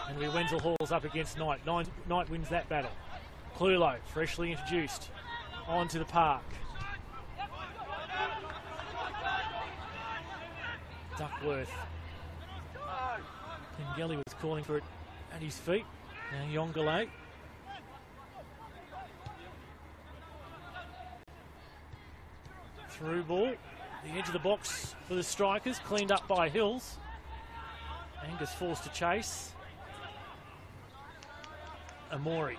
And Wenzel Hall's up against Knight. Knight wins that battle. Clulo, freshly introduced, onto the park. Duckworth. Pengeli was calling for it at his feet. Now Yongale. Through ball. The edge of the box for the Strikers. Cleaned up by Hills. Angus forced to chase. Amori.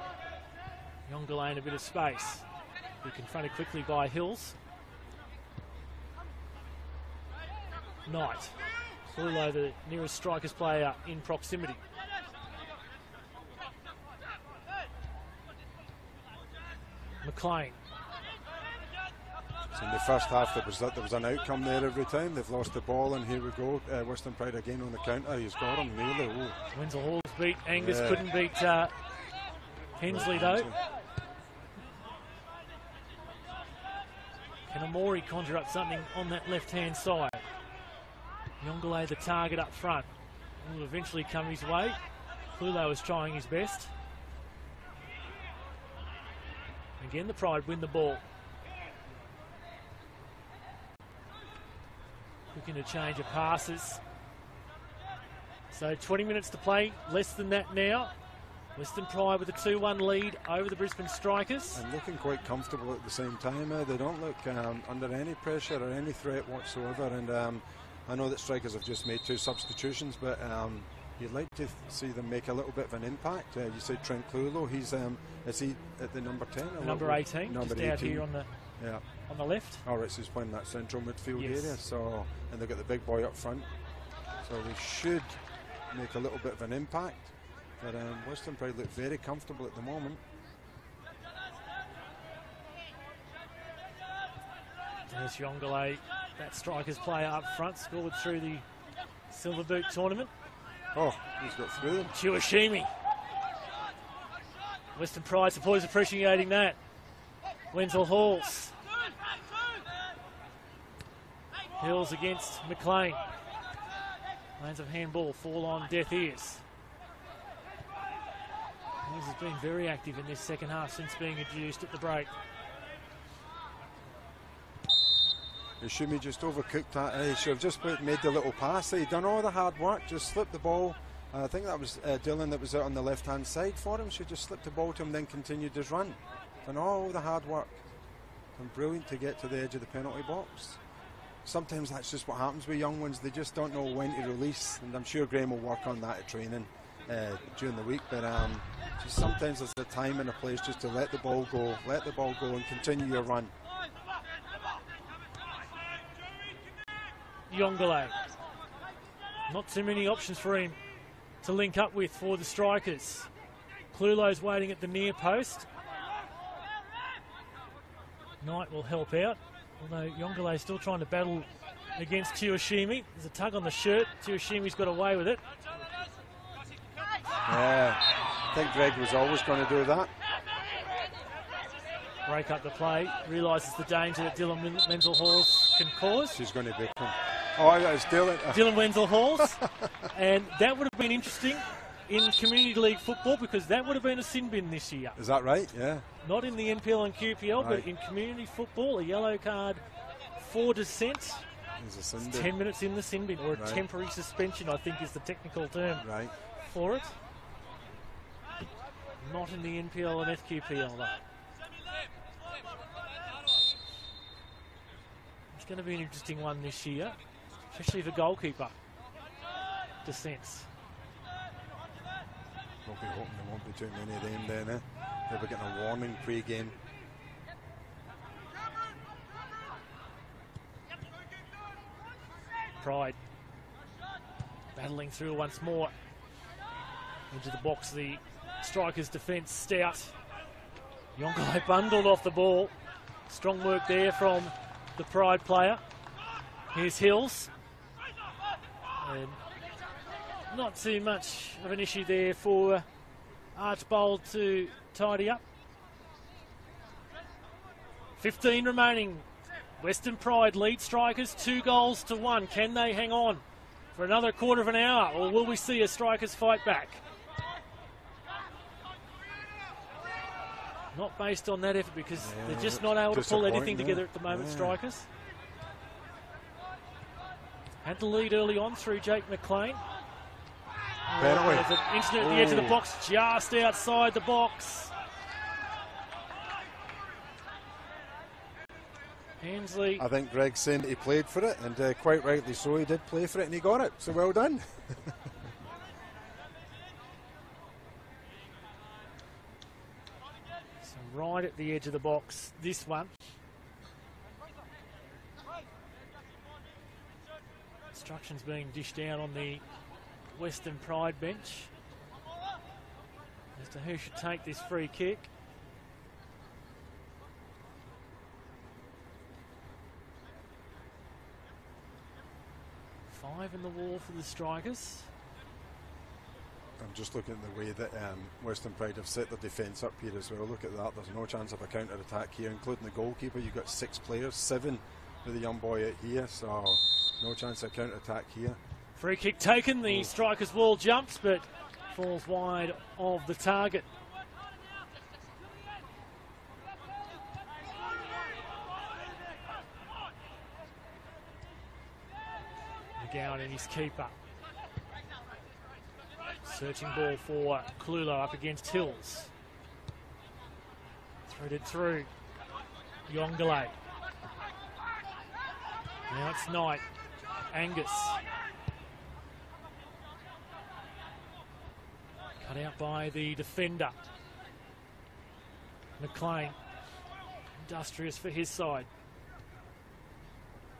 Yongale in a bit of space. Be confronted quickly by Hills. Knight. Clulo, the nearest Strikers player in proximity. McLean. So in the first half there was an outcome there every time. They've lost the ball, and here we go. Western Pride again on the counter. He's got him nearly. Wenzel Hall's beat. Angus couldn't beat Hensley though. Can Amori conjure up something on that left-hand side? Yongale, the target up front, will eventually come his way. Clulo is trying his best. Again, the Pride win the ball. Looking to change of passes. So 20 minutes to play, less than that now. Western Pride with a 2-1 lead over the Brisbane Strikers. And looking quite comfortable at the same time. They don't look under any pressure or any threat whatsoever. And I know that Strikers have just made 2 substitutions, but you'd like to see them make a little bit of an impact. You said Trent Clulo, is he at the number 10? Number 18, number just 18. out here on the left. All right, so he's playing that central midfield Yes. area. So, and they've got the big boy up front. So they should make a little bit of an impact. But Western Pride look very comfortable at the moment. There's Yongale, that Strikers player up front, scored through the Silver Boot tournament. Oh, he's got through them. Chiwashimi. Western Pride supporters appreciating that. Wenzel Halls. Hills against McLean. Lanes of handball fall on deaf ears. Hills has been very active in this second half since being introduced at the break. Ishimi just overcooked that. He should have just made the little pass. He'd done all the hard work, just slipped the ball. I think that was Dylan that was out on the left-hand side for him. Should just slipped the ball to him, then continued his run. Done all the hard work. And brilliant to get to the edge of the penalty box. Sometimes that's just what happens with young ones. They just don't know when to release. And I'm sure Graham will work on that at training during the week. But just sometimes there's a time and a place just to let the ball go and continue your run. Yongale. Not too many options for him to link up with for the Strikers. Clulo's waiting at the near post. Knight will help out, although Yongale is still trying to battle against Chiwashimi. There's a tug on the shirt. Chiwashimi's got away with it. Yeah, I think Greg was always going to do that. Break up the play, realises the danger that Dylan Wenzel Halls can cause. She's going to be. Oh, yeah, it's Dylan. Dylan Wenzel Halls. And that would have been interesting in Community League football because that would have been a sin bin this year. Is that right? Yeah. Not in the NPL and QPL, Right. but in community football, a yellow card for dissent. There's a sin It's bin. 10 minutes in the sin bin, or a Right. temporary suspension, I think is the technical term Right. for it. Not in the NPL and FQPL though. It's going to be an interesting one this year, especially the goalkeeper dissents. We'll be hoping there won't be too many of them then, eh? They'll be getting a warning pre-game. Pride battling through once more into the box. The Strikers' defence stout. Yongale bundled off the ball. Strong work there from the Pride player. Here's Hills. And not too much of an issue there for Archbold to tidy up. 15 remaining. Western Pride lead Strikers 2-1. Can they hang on for another quarter of an hour, or will we see a Strikers fight back? Not based on that effort because they're just not able to pull anything together at the moment, Strikers. Had the lead early on through Jake McLean. Penalty. There's an incident at the edge of the box, just outside the box. Hensley. I think Greg's saying that he played for it, and quite rightly so, he did play for it and he got it, so well done. So right at the edge of the box, this one. Instructions being dished out on the Western Pride bench as to who should take this free kick. Five in the wall for the Strikers. I'm just looking at the way that Western Pride have set their defence up here as well. Look at that, there's no chance of a counter-attack here, including the goalkeeper. You've got 6 players, 7 with the young boy out here, so no chance of counter-attack here. Free kick taken, the Strikers' wall jumps, but falls wide of the target. McGowan and his keeper. Searching ball for Clulo up against Hills. Threaded through. Yongale. Now it's Knight. Angus. Cut out by the defender. McLean. Industrious for his side.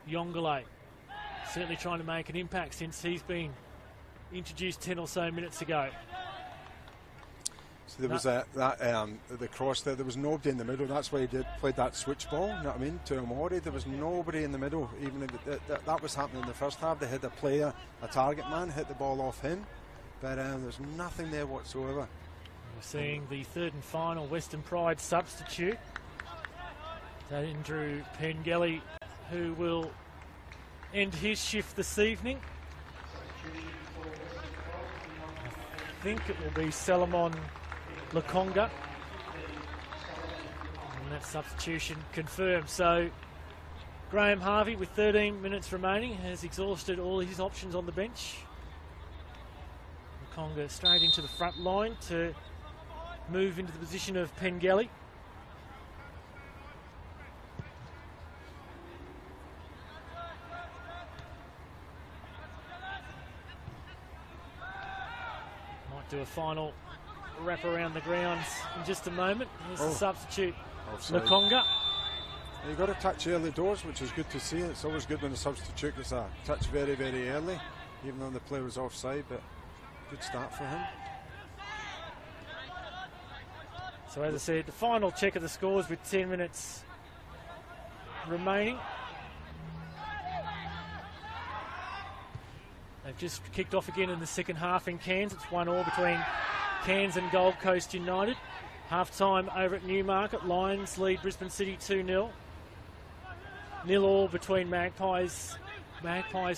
Yongale. Certainly trying to make an impact since he's been introduced 10 or so minutes ago. So there was the cross there. There was nobody in the middle. That's why he played that switch ball. You know what I mean? To Amori, there was nobody in the middle. Even if that was happening in the first half. They had a target man, hit the ball off him, but there's nothing there whatsoever. We're seeing the third and final Western Pride substitute, Andrew Pengelly, who will end his shift this evening. I think it will be Salomon Lakonga. And that substitution confirmed. So Graham Harvey, with 13 minutes remaining, has exhausted all his options on the bench. Lakonga straight into the front line to move into the position of Pengelly. Do a final wrap around the grounds in just a moment. Here's the substitute, Lakonga. You got a touch early doors, which is good to see. It's always good when a substitute gets a touch very, very early, even though the player was offside, but good start for him. So as I said, the final check of the scores with 10 minutes remaining. They've just kicked off again in the second half in Cairns. It's 1-1 between Cairns and Gold Coast United. Half-time over at Newmarket. Lions lead Brisbane City 2-0. 0-0 between Magpies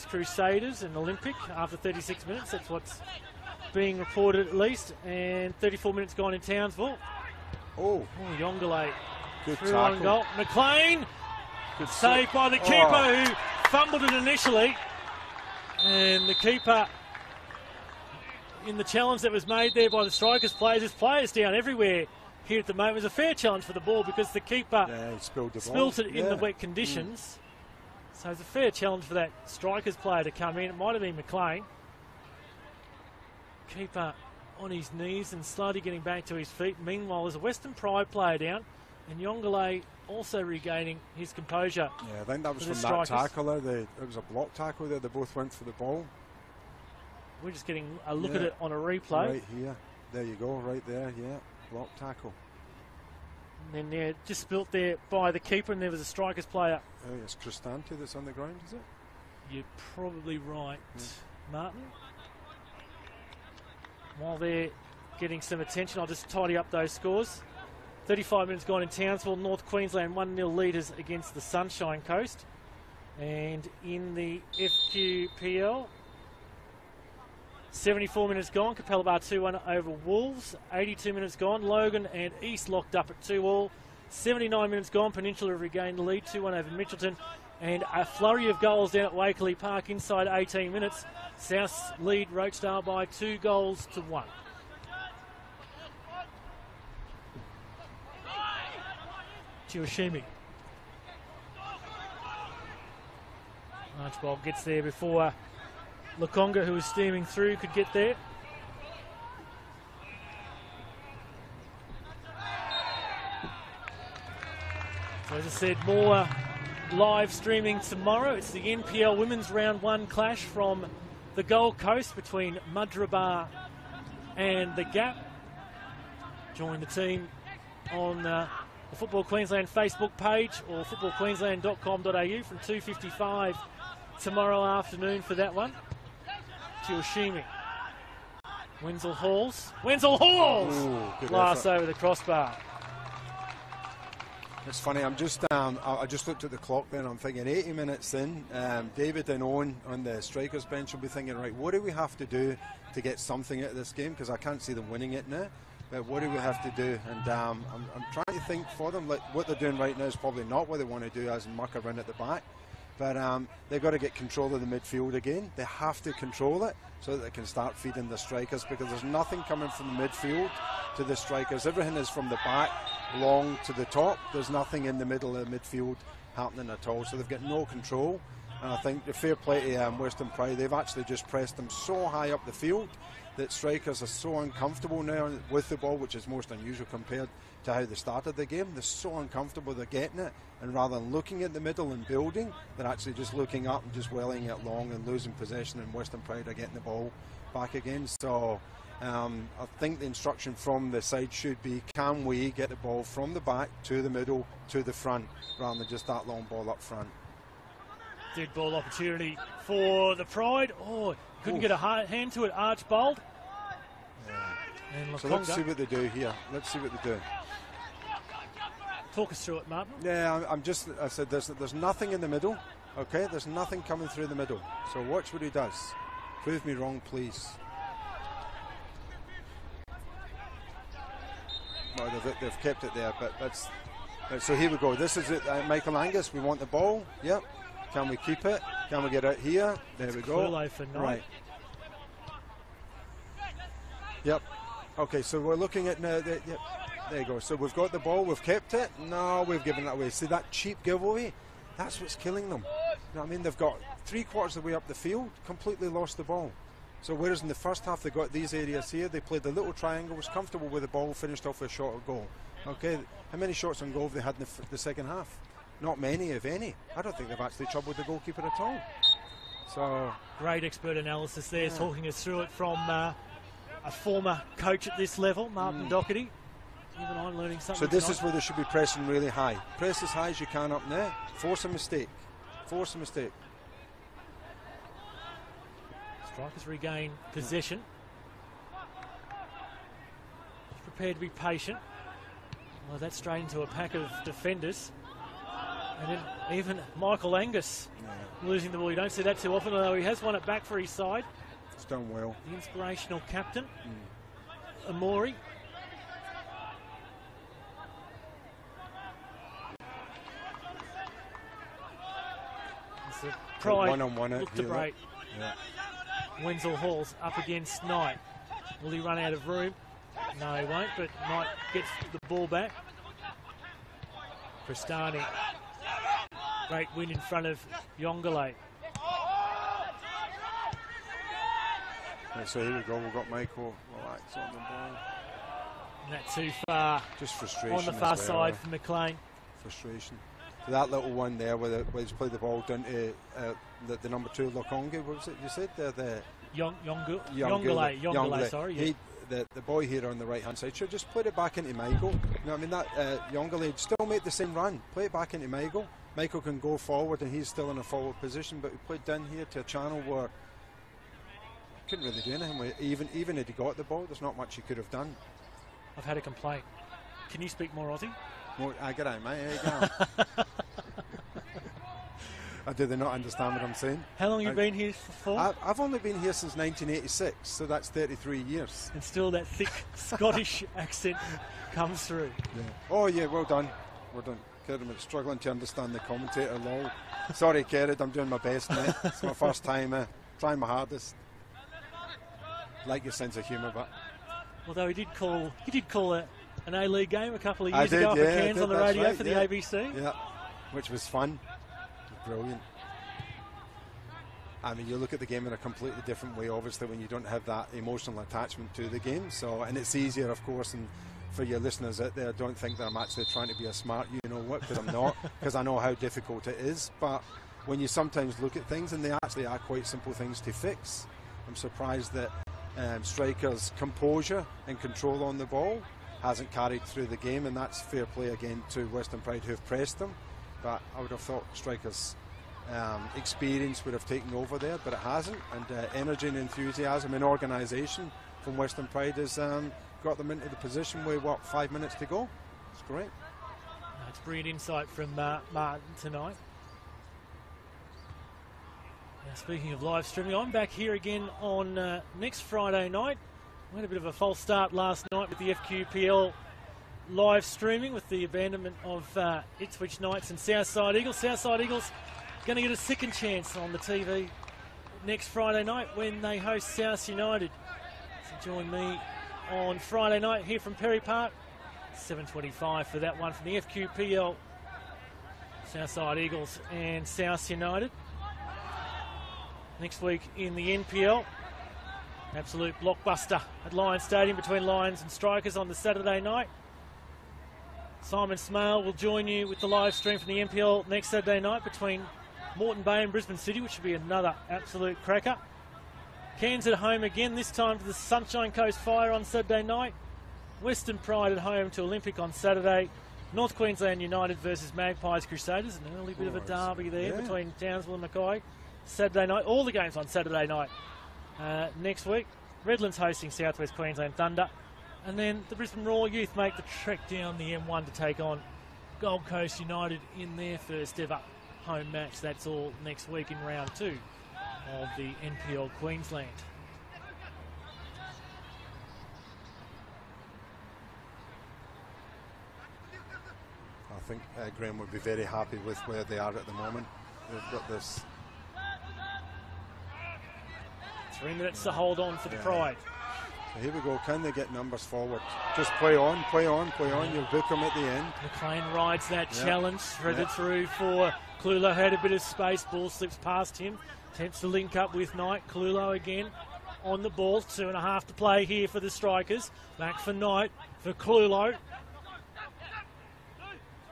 Crusaders and Olympic after 36 minutes. That's what's being reported at least. And 34 minutes gone in Townsville. Yongale Good through tackle. on goal. McLean. Good Saved by the keeper who fumbled it initially. And the keeper, in the challenge that was made there by the Strikers players, there's players down everywhere here at the moment. It was a fair challenge for the ball because the keeper spilt it in the wet conditions. So it's a fair challenge for that Strikers player to come in. It might have been McLean. Keeper on his knees and slowly getting back to his feet. Meanwhile, there's a Western Pride player down, and Yongale also regaining his composure. Yeah, I think that was from that tackle there. It was a block tackle there. They both went for the ball. We're just getting a look at it on a replay. Right here. There you go, right there, yeah. Block tackle. And then just spilt there by the keeper, and there was a Strikers player. Oh, it's Cristante that's on the ground, is it? You're probably right, Martin. While they're getting some attention, I'll just tidy up those scores. 35 minutes gone in Townsville. North Queensland 1-0 leaders against the Sunshine Coast. And in the FQPL, 74 minutes gone. Capella 2-1 over Wolves. 82 minutes gone. Logan and East locked up at 2-2. 79 minutes gone. Peninsula regained the lead 2-1 over Mitchelton. And a flurry of goals down at Wakeley Park inside 18 minutes. South lead Rochedale by 2-1. Chiyoshimi. Archibald gets there before Lakonga, who was steaming through, could get there. So as I said, more live streaming tomorrow. It's the NPL Women's Round 1 clash from the Gold Coast between Mudrabar and the Gap. Join the team on the Football Queensland Facebook page or footballqueensland.com.au from 2:55 tomorrow afternoon for that one. Chiyoshimi. Wenzel Halls. Glass over the crossbar. It's funny, I just looked at the clock then, I'm thinking 80 minutes in, David and Owen on the strikers bench will be thinking, right, what do we have to do to get something out of this game? Because I can't see them winning it now. But what do we have to do? And I'm trying to think for them, like what they're doing right now is probably not what they want to do, as muck around at the back. But they've got to get control of the midfield again. They have to control it so that they can start feeding the strikers, because there's nothing coming from the midfield to the strikers. Everything is from the back, long to the top. There's nothing in the middle of the midfield happening at all. So they've got no control. And I think the fair play to Western Pride, they've actually just pressed them so high up the field that strikers are so uncomfortable now with the ball, which is most unusual compared to how they started the game. They're so uncomfortable they're getting it, and rather than looking at the middle and building, they're actually just looking up and just welling it long and losing possession, and Western Pride are getting the ball back again. So I think the instruction from the side should be, can we get the ball from the back to the middle to the front, rather than just that long ball up front. Dead ball opportunity for the Pride. Oh, couldn't get a hand to it, Archbold. And So let's see what they do here. Let's see what they do. Talk us through it, Martin. Yeah, I said there's nothing in the middle. Okay, there's nothing coming through the middle. So watch what he does. Prove me wrong, please. Well, they've kept it there, but that's... So here we go. This is it, Michael Angus. We want the ball. Yep. Can we keep it? Can we get it here? There we go. For right. Yep. Okay, so we're looking at now. Yep. There you go. So we've got the ball. We've kept it. No, we've given it away. See that cheap giveaway? That's what's killing them. You know what I mean? They've got 3/4 of the way up the field, completely lost the ball. So whereas in the first half they got these areas here, they played the little triangle, was comfortable with the ball, finished off with a shot or goal. Okay, how many shots on goal have they had in the second half? Not many, if any. I don't think they've actually troubled the goalkeeper at all. So great expert analysis there, talking us through it from a former coach at this level, Martin Doherty. Even I'm learning something. So this is where they should be pressing really high. Press as high as you can up there. Force a mistake. Force a mistake. Strikers regain possession. Just prepared to be patient. Well, that's straight into a pack of defenders. And then even Michael Angus losing the ball. You don't see that too often, although he has won it back for his side. It's done well. The inspirational captain, Amori. Pride one-on-one look to break. Wenzel Hall's up against Knight. Will he run out of room? No, he won't, but Knight gets the ball back. Prestani. Great win in front of Yongale. So here we go, we've got Michael relax on the ball. And that too far. Just frustration. On the far side for McLean. Frustration. So that little one there where he's played the ball down to the number 2, Lokonga, what was it you said? Yongale, sorry. The boy here on the right hand side should just put it back into Michael. You know what I mean? That Yongale still make the same run. Play it back into Michael. Michael can go forward and he's still in a forward position, but we played down here to a channel where couldn't really do anything with it. Even if he got the ball, there's not much he could have done. I've had a complaint. Can you speak more Aussie? I get out, mate. There you go. Do they not understand what I'm saying? How long have you been here for? I've only been here since 1986, so that's 33 years. And still that thick Scottish accent comes through. Yeah. Oh, yeah, well done. Well done. Kerrod, struggling to understand the commentator, lol. Sorry, Kerrod, I'm doing my best, mate. It's my first time, trying my hardest. Like your sense of humour, but... Although he did call an A-League game a couple of years ago for Cairns on the radio for the ABC. Yeah, which was fun. Brilliant. I mean, you look at the game in a completely different way, obviously, when you don't have that emotional attachment to the game. So, and it's easier, of course, and for your listeners out there, don't think that I'm actually trying to be a smart you-know-what, because I'm not, because I know how difficult it is. But when you sometimes look at things, and they actually are quite simple things to fix, I'm surprised that strikers' composure and control on the ball hasn't carried through the game, and that's fair play again to Western Pride, who've pressed them. But I would have thought strikers' experience would have taken over there, but it hasn't. And energy and enthusiasm and organisation from Western Pride has got them into the position with, 5 minutes to go. It's great. That's brilliant insight from Martin tonight. Now, speaking of live streaming, I'm back here again on next Friday night. We had a bit of a false start last night with the FQPL live streaming with the abandonment of Ipswich Knights and Southside Eagles. Southside Eagles going to get a second chance on the TV next Friday night when they host South United. So join me on Friday night here from Perry Park, 7:25 for that one from the FQPL. Southside Eagles and South United. Next week in the NPL, absolute blockbuster at Lions Stadium between Lions and Strikers on the Saturday night. Simon Smale will join you with the live stream from the NPL next Saturday night between Moreton Bay and Brisbane City, which will be another absolute cracker. Cairns at home again, this time to the Sunshine Coast Fire on Saturday night. Western Pride at home to Olympic on Saturday. North Queensland United versus Magpies Crusaders, an early bit of a derby there between Townsville and Mackay. Saturday night, all the games on Saturday night next week. Redlands hosting Southwest Queensland Thunder. And then the Brisbane Roar Youth make the trek down the M1 to take on Gold Coast United in their first ever home match. That's all next week in round 2 of the NPL Queensland. I think Graham would be very happy with where they are at the moment. They've got this. 3 minutes to hold on for the Pride. So here we go. Can they get numbers forward? Just play on, play on, play on. You'll book them at the end. McLean rides that challenge, threaded through for Clulo. Had a bit of space. Ball slips past him. Attempts to link up with Knight. Clulo again on the ball. 2.5 to play here for the Strikers. Back for Knight, for Clulo.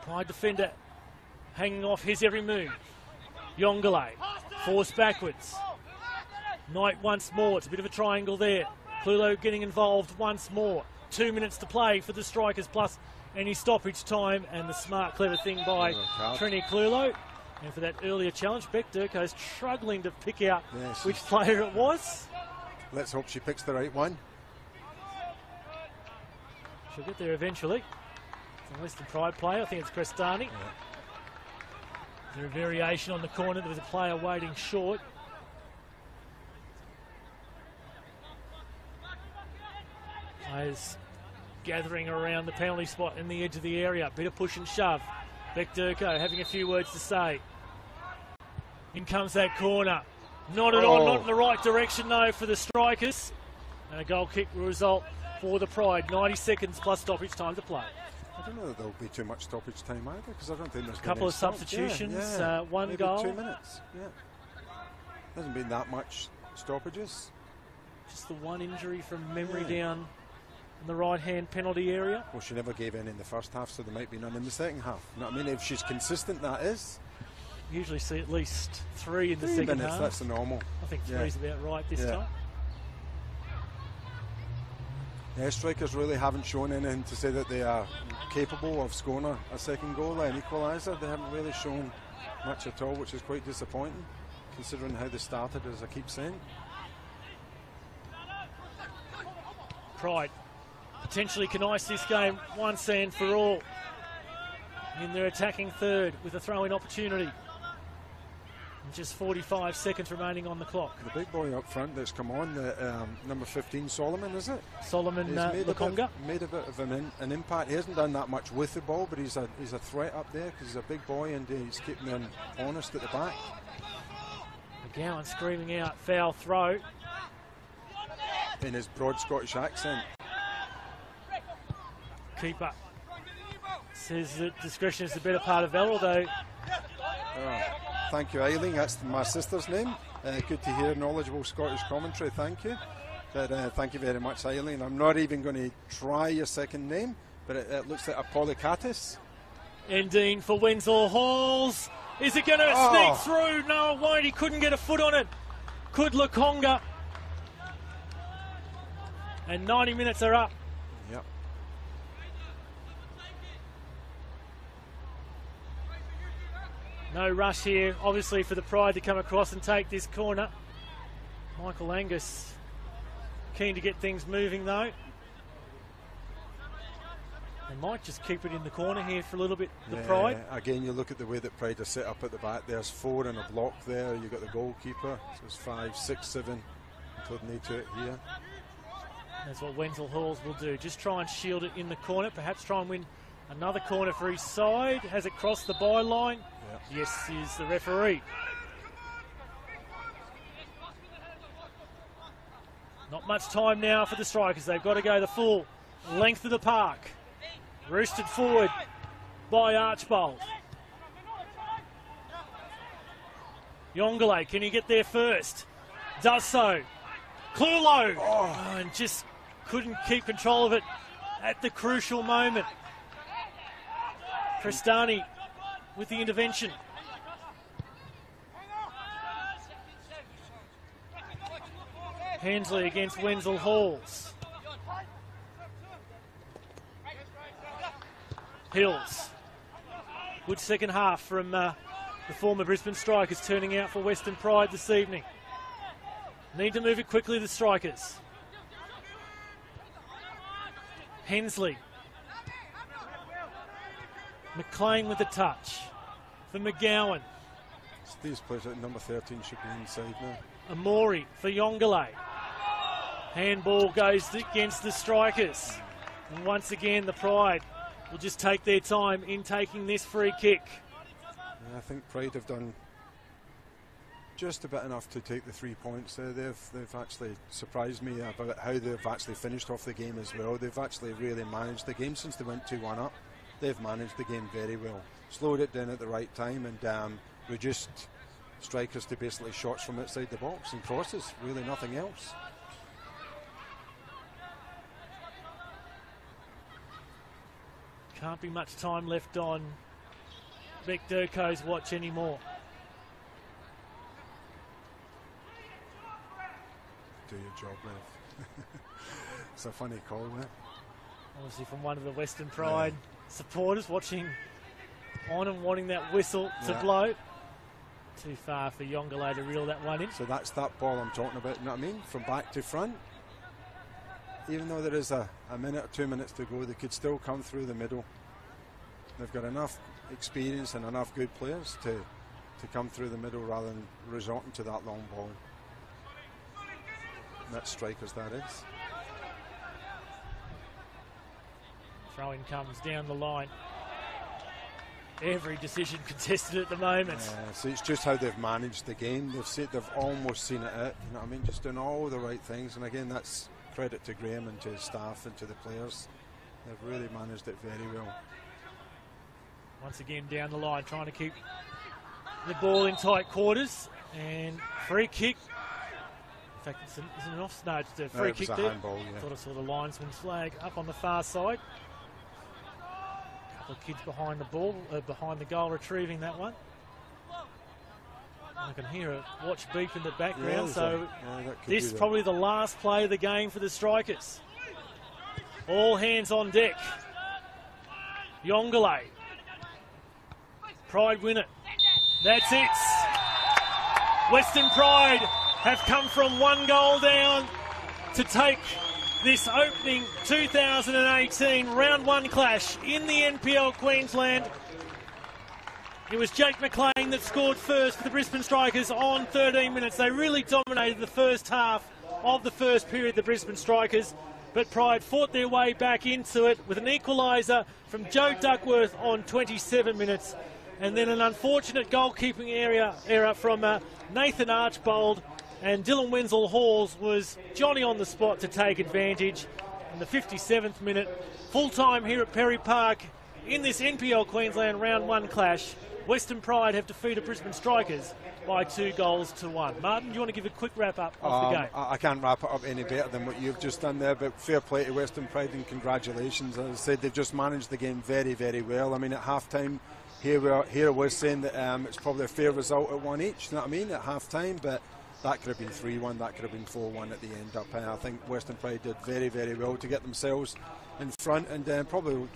Pride defender hanging off his every move. Yongale forced backwards. Knight once more. It's a bit of a triangle there. Clulo getting involved once more. 2 minutes to play for the Strikers plus any stoppage time, and the smart, clever thing by Trini Clulo. And for that earlier challenge, Beck Durko's struggling to pick out which player it was. Let's hope she picks the right one. She'll get there eventually. It's a Western Pride player. I think it's Crestani. Is there a variation on the corner? There was a player waiting short. Players gathering around the penalty spot in the edge of the area. Bit of push and shove. Beck Durko having a few words to say. In comes that corner. Not at all, not in the right direction though for the Strikers. And a goal kick will result for the Pride. 90 seconds plus stoppage time to play. I don't know that there'll be too much stoppage time either, because I don't think there's a couple of substitutions, one maybe goal. 2 minutes, Hasn't been that much stoppages. Just the one injury from memory down in the right-hand penalty area. Well, she never gave any in the first half, so there might be none in the second half. You know what I mean? If she's consistent, that is. Usually see at least 3 in the 3 second minutes, half. That's the normal. I think 3's about right this time. Yeah, Strikers really haven't shown anything to say that they are capable of scoring a second goal, an equaliser. They haven't really shown much at all, which is quite disappointing, considering how they started, as I keep saying. Pride potentially can ice this game once and for all in their attacking third with a throw-in opportunity. And just 45 seconds remaining on the clock. The big boy up front that's come on, the number 15, Solomon, is it? Solomon Lukonga. Made a bit of an impact. He hasn't done that much with the ball, but he's a threat up there because he's a big boy and he's keeping them honest at the back. McGowan screaming out foul throw. In his broad Scottish accent. Keeper says that discretion is the better part of valor, although... Thank you, Eileen. That's my sister's name. Good to hear knowledgeable Scottish commentary. Thank you. But thank you very much, Eileen. I'm not even going to try your second name, but it looks like Apollocatus. Endine for Wenzel Halls. Is it going to sneak through? No, it won't. He couldn't get a foot on it. Could Lukonga. And 90 minutes are up. Yep. No rush here, obviously, for the Pride to come across and take this corner. Michael Angus keen to get things moving, though. They might just keep it in the corner here for a little bit, the Pride. Again, you look at the way that Pride are set up at the back. There's 4 in a block there. You've got the goalkeeper. So it's 5, 6, 7, including me to it here. That's what Wenzel Halls will do. Just try and shield it in the corner. Perhaps try and win another corner for his side. Has it crossed the byline? Yep. Yes, is the referee. Not much time now for the Strikers. They've got to go the full length of the park. Roosted forward by Archbold. Yongale, can he get there first? Does so. Clulo! Oh, and just couldn't keep control of it at the crucial moment. Crestani with the intervention. Hensley against Wenzel Halls. Hills. Good second half from the former Brisbane Strikers, turning out for Western Pride this evening. Need to move it quickly, the Strikers. Hensley. McLean with the touch for McGowan. These players at number 13 should be inside now. Amori for Yongale. Handball goes against the Strikers. And once again, the Pride will just take their time in taking this free kick. Yeah, I think Pride have done just about enough to take the 3 points. They've actually surprised me about how they've actually finished off the game as well. They've actually really managed the game since they went 2-1 up. They've managed the game very well. Slowed it down at the right time and reduced Strikers to basically shots from outside the box and crosses, really nothing else. Can't be much time left on Beck Durko's watch anymore. Do your job, Rev. It's a funny call, man. Obviously from one of the Western Pride supporters watching on and wanting that whistle to blow. Too far for Yongale to reel that one in. So that's that ball I'm talking about, you know what I mean? From back to front. Even though there is a minute or 2 minutes to go, they could still come through the middle. They've got enough experience and enough good players to come through the middle rather than resorting to that long ball. And that's Strikers, that is. Throw-in comes down the line. Every decision contested at the moment. So it's just how they've managed the game. They've almost seen it out. You know what I mean? Just doing all the right things. And again, that's credit to Graham and to his staff and to the players. They've really managed it very well. Once again down the line, trying to keep the ball in tight quarters. And free kick. In fact, it's an off. No, it's a free kick there. Handball, yeah. Thought I saw the linesman's flag up on the far side. Couple of kids behind the ball, behind the goal, retrieving that one. I can hear a watch beep in the background, so this is probably the last play of the game for the Strikers. All hands on deck. Yongale. Pride win it. That's it. Western Pride have come from 1 goal down to take this opening 2018 round 1 clash in the NPL Queensland. It was Jake McLean that scored first for the Brisbane Strikers on 13 minutes. They really dominated the first half of the first period, the Brisbane Strikers, but Pride fought their way back into it with an equaliser from Joe Duckworth on 27 minutes, and then an unfortunate goalkeeping error from Nathan Archbold. And Dylan Wenzel Halls was Johnny on the spot to take advantage. In the 57th minute, full time here at Perry Park in this NPL Queensland round 1 clash. Western Pride have defeated Brisbane Strikers by 2-1. Martin, do you want to give a quick wrap up of the game? I can't wrap it up any better than what you've just done there, but fair play to Western Pride and congratulations. As I said, they've just managed the game very, very well. I mean, at half time, here I was saying that it's probably a fair result at 1 each, you know what I mean, at half time, but that could have been 3-1, that could have been 4-1 at the end up. I think Western Pride did very, very well to get themselves in front, and probably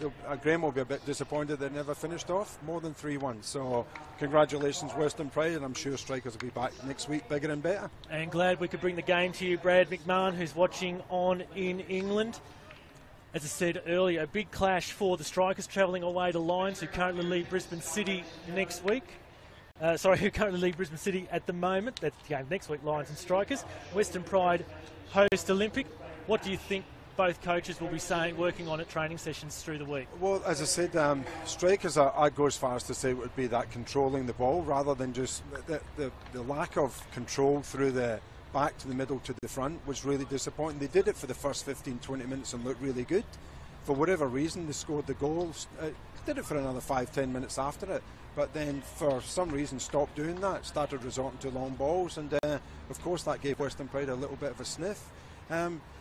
Graham will be a bit disappointed they never finished off more than 3-1. So congratulations Western Pride, and I'm sure Strikers will be back next week bigger and better. And glad we could bring the game to you, Brad McMahon, who's watching on in England. As I said earlier, a big clash for the Strikers travelling away to Lions, who currently lead Brisbane City next week. Who currently lead Brisbane City at the moment. That's the game next week, Lions and Strikers. Western Pride host Olympic. What do you think both coaches will be saying, working on at training sessions through the week? Well, as I said, Strikers, I'd go as far as to say it would be that controlling the ball rather than just the lack of control through the back to the middle to the front was really disappointing. They did it for the first 15-20 minutes and looked really good. For whatever reason, they scored the goals. Did it for another 5-10 minutes after it, but then for some reason stopped doing that, started resorting to long balls, and of course that gave Western Pride a little bit of a sniff.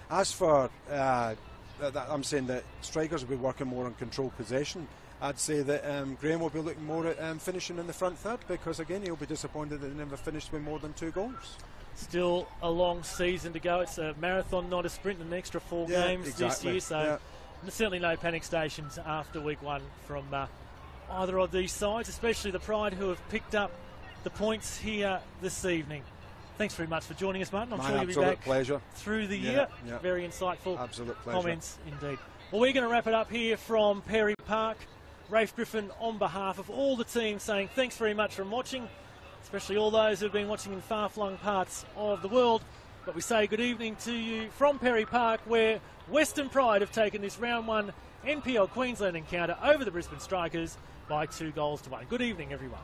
As for I'm saying that strikers will be working more on controlled possession. I'd say that Graham will be looking more at finishing in the front third, because again he'll be disappointed that they never finished with more than 2 goals. Still a long season to go. It's a marathon, not a sprint, and an extra 4 games this year, so certainly no panic stations after week 1 from either of these sides, especially the Pride, who have picked up the points here this evening. Thanks very much for joining us, Martin. I'm sure you'll be back through the year. Very insightful comments indeed. Well, we're going to wrap it up here from Perry Park. Rafe Griffin, on behalf of all the team, saying thanks very much for watching, especially all those who have been watching in far-flung parts of the world. But we say good evening to you from Perry Park, where Western Pride have taken this round 1 NPL Queensland encounter over the Brisbane Strikers by 2 goals to 1. Good evening, everyone.